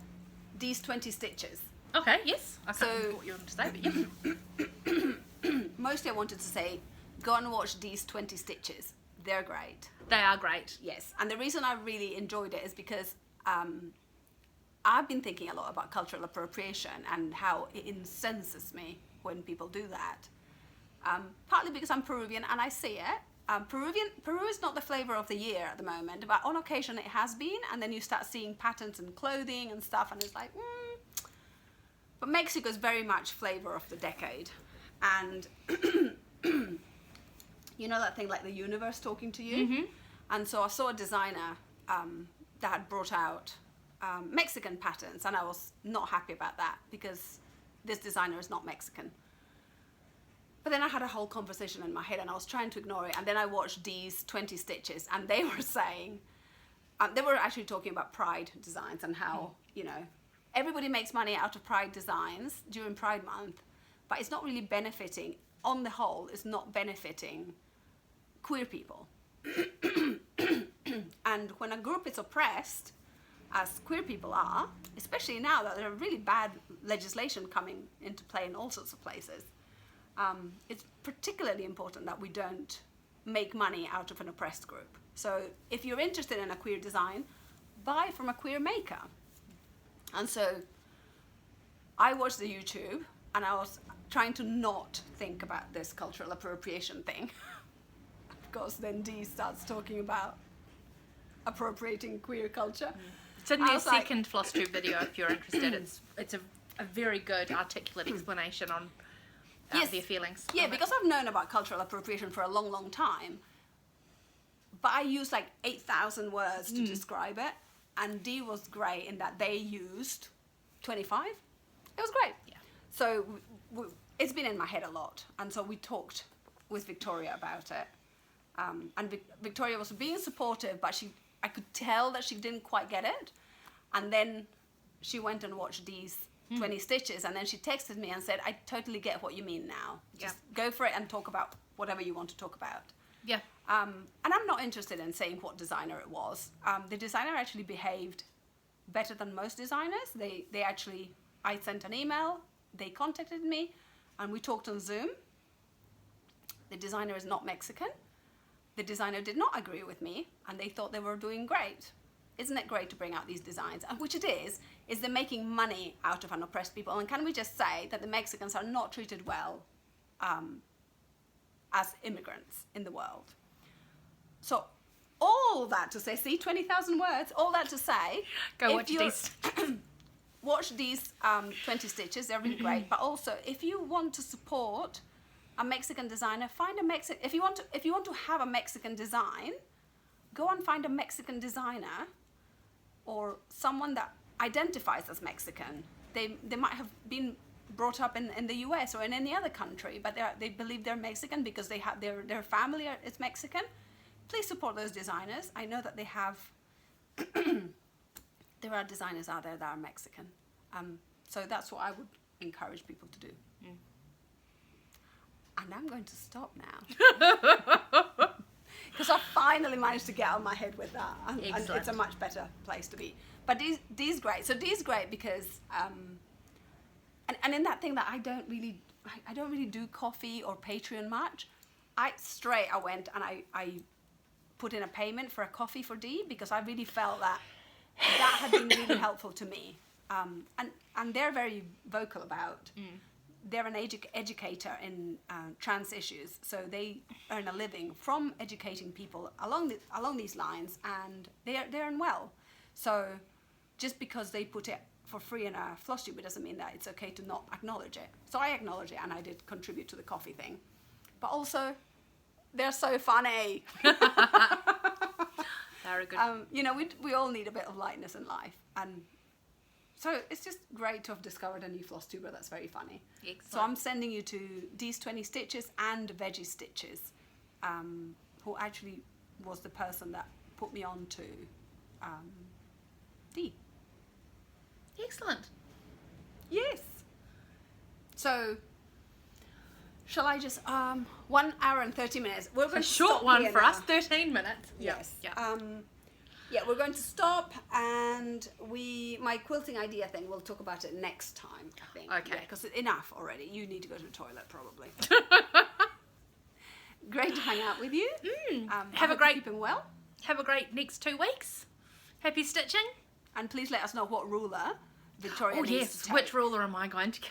these 20 stitches. Okay. Yes. I can't So- remember what you wanted to say, but yeah. Mostly I wanted to say, go and watch these 20 stitches. They're great. They are great. Yes. And the reason I really enjoyed it is because I've been thinking a lot about cultural appropriation and how it incenses me when people do that. Partly because I'm Peruvian and I see it. Peru is not the flavor of the year at the moment, but on occasion it has been, and then you start seeing patterns in clothing and stuff, and it's like, But Mexico is very much flavor of the decade. And you know that thing like the universe talking to you? Mm-hmm. And so I saw a designer that had brought out Mexican patterns, and I was not happy about that because this designer is not Mexican. But then I had a whole conversation in my head and I was trying to ignore it, and then I watched these 20 stitches, and they were saying, they were actually talking about Pride designs and how, you know, everybody makes money out of Pride designs during Pride Month, but it's not really benefiting, on the whole, it's not benefiting queer people, And when a group is oppressed, as queer people are, especially now that there's really bad legislation coming into play in all sorts of places, it's particularly important that we don't make money out of an oppressed group. So if you're interested in a queer design, buy from a queer maker. And so I watched the YouTube and I was trying to not think about this cultural appropriation thing. Of course, then Dee starts talking about appropriating queer culture. It's in their second Flosstube video if you're interested. It's a very good articulate explanation on their feelings. Yeah, because I've known about cultural appropriation for a long, long time. But I used like 8,000 words to describe it. And Dee was great in that they used 25. It was great. Yeah. So it's been in my head a lot. And so we talked with Victoria about it. And Victoria was being supportive, but I could tell that she didn't quite get it. And then she went and watched Dee's 20 stitches, and then she texted me and said, I totally get what you mean now. Just go for it and talk about whatever you want to talk about. Yeah. And I'm not interested in saying what designer it was. The designer actually behaved better than most designers. I sent an email, they contacted me, and we talked on Zoom. The designer is not Mexican. The designer did not agree with me, and they thought they were doing great. Isn't it great to bring out these designs? And which it is they're making money out of an oppressed people. And can we just say that the Mexicans are not treated well as immigrants in the world? So all that to say, see, 20,000 words, all that to say, go watch these. Watch these 20 stitches, they're really great. But also, if you want to support a Mexican designer, find a Mexican. If you want to have a Mexican design, go and find a Mexican designer or someone that identifies as Mexican. They might have been brought up in the US or in any other country, but they believe they're Mexican because they have their family is Mexican. Please support those designers. I know that they have. There are designers out there that are Mexican, so that's what I would encourage people to do. And I'm going to stop now. Because I finally managed to get out of my head with that. And it's a much better place to be. But Dee's great. So Dee's great because, and in that thing that I don't really do coffee or Patreon much, I went and I put in a payment for a coffee for Dee because I really felt that had been really helpful to me. And they're very vocal about they're an educator in trans issues, so they earn a living from educating people along these lines, and they earn well. So just because they put it for free in a Flosstube, it doesn't mean that it's okay to not acknowledge it. So I acknowledge it, and I did contribute to the coffee thing. But also, they're so funny. Very good. We all need a bit of lightness in life, and so it's just great to have discovered a new Flosstuber that's very funny. Excellent. So I'm sending you to Dee's 20 Stitches and Veggie Stitches, who actually was the person that put me on to Dee. Excellent. Yes. So, shall I just 1 hour and 30 minutes? We're going A short one for now. us, 13 minutes. Yes. Yeah. Yeah, we're going to stop, and my quilting idea thing, we'll talk about it next time, I think. Okay. Because enough already. You need to go to the toilet, probably. Great to hang out with you. Have a great keeping well. Have a great next 2 weeks. Happy stitching. And please let us know what ruler Victoria needs to take. Which ruler am I going to go?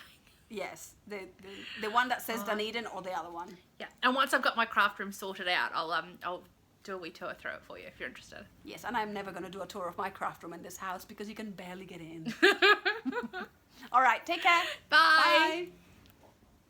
Yes, the one that says Dunedin or the other one. Yeah, and once I've got my craft room sorted out, I'll do a wee tour through it for you if you're interested. Yes, and I'm never going to do a tour of my craft room in this house because you can barely get in. All right, take care. Bye. Bye.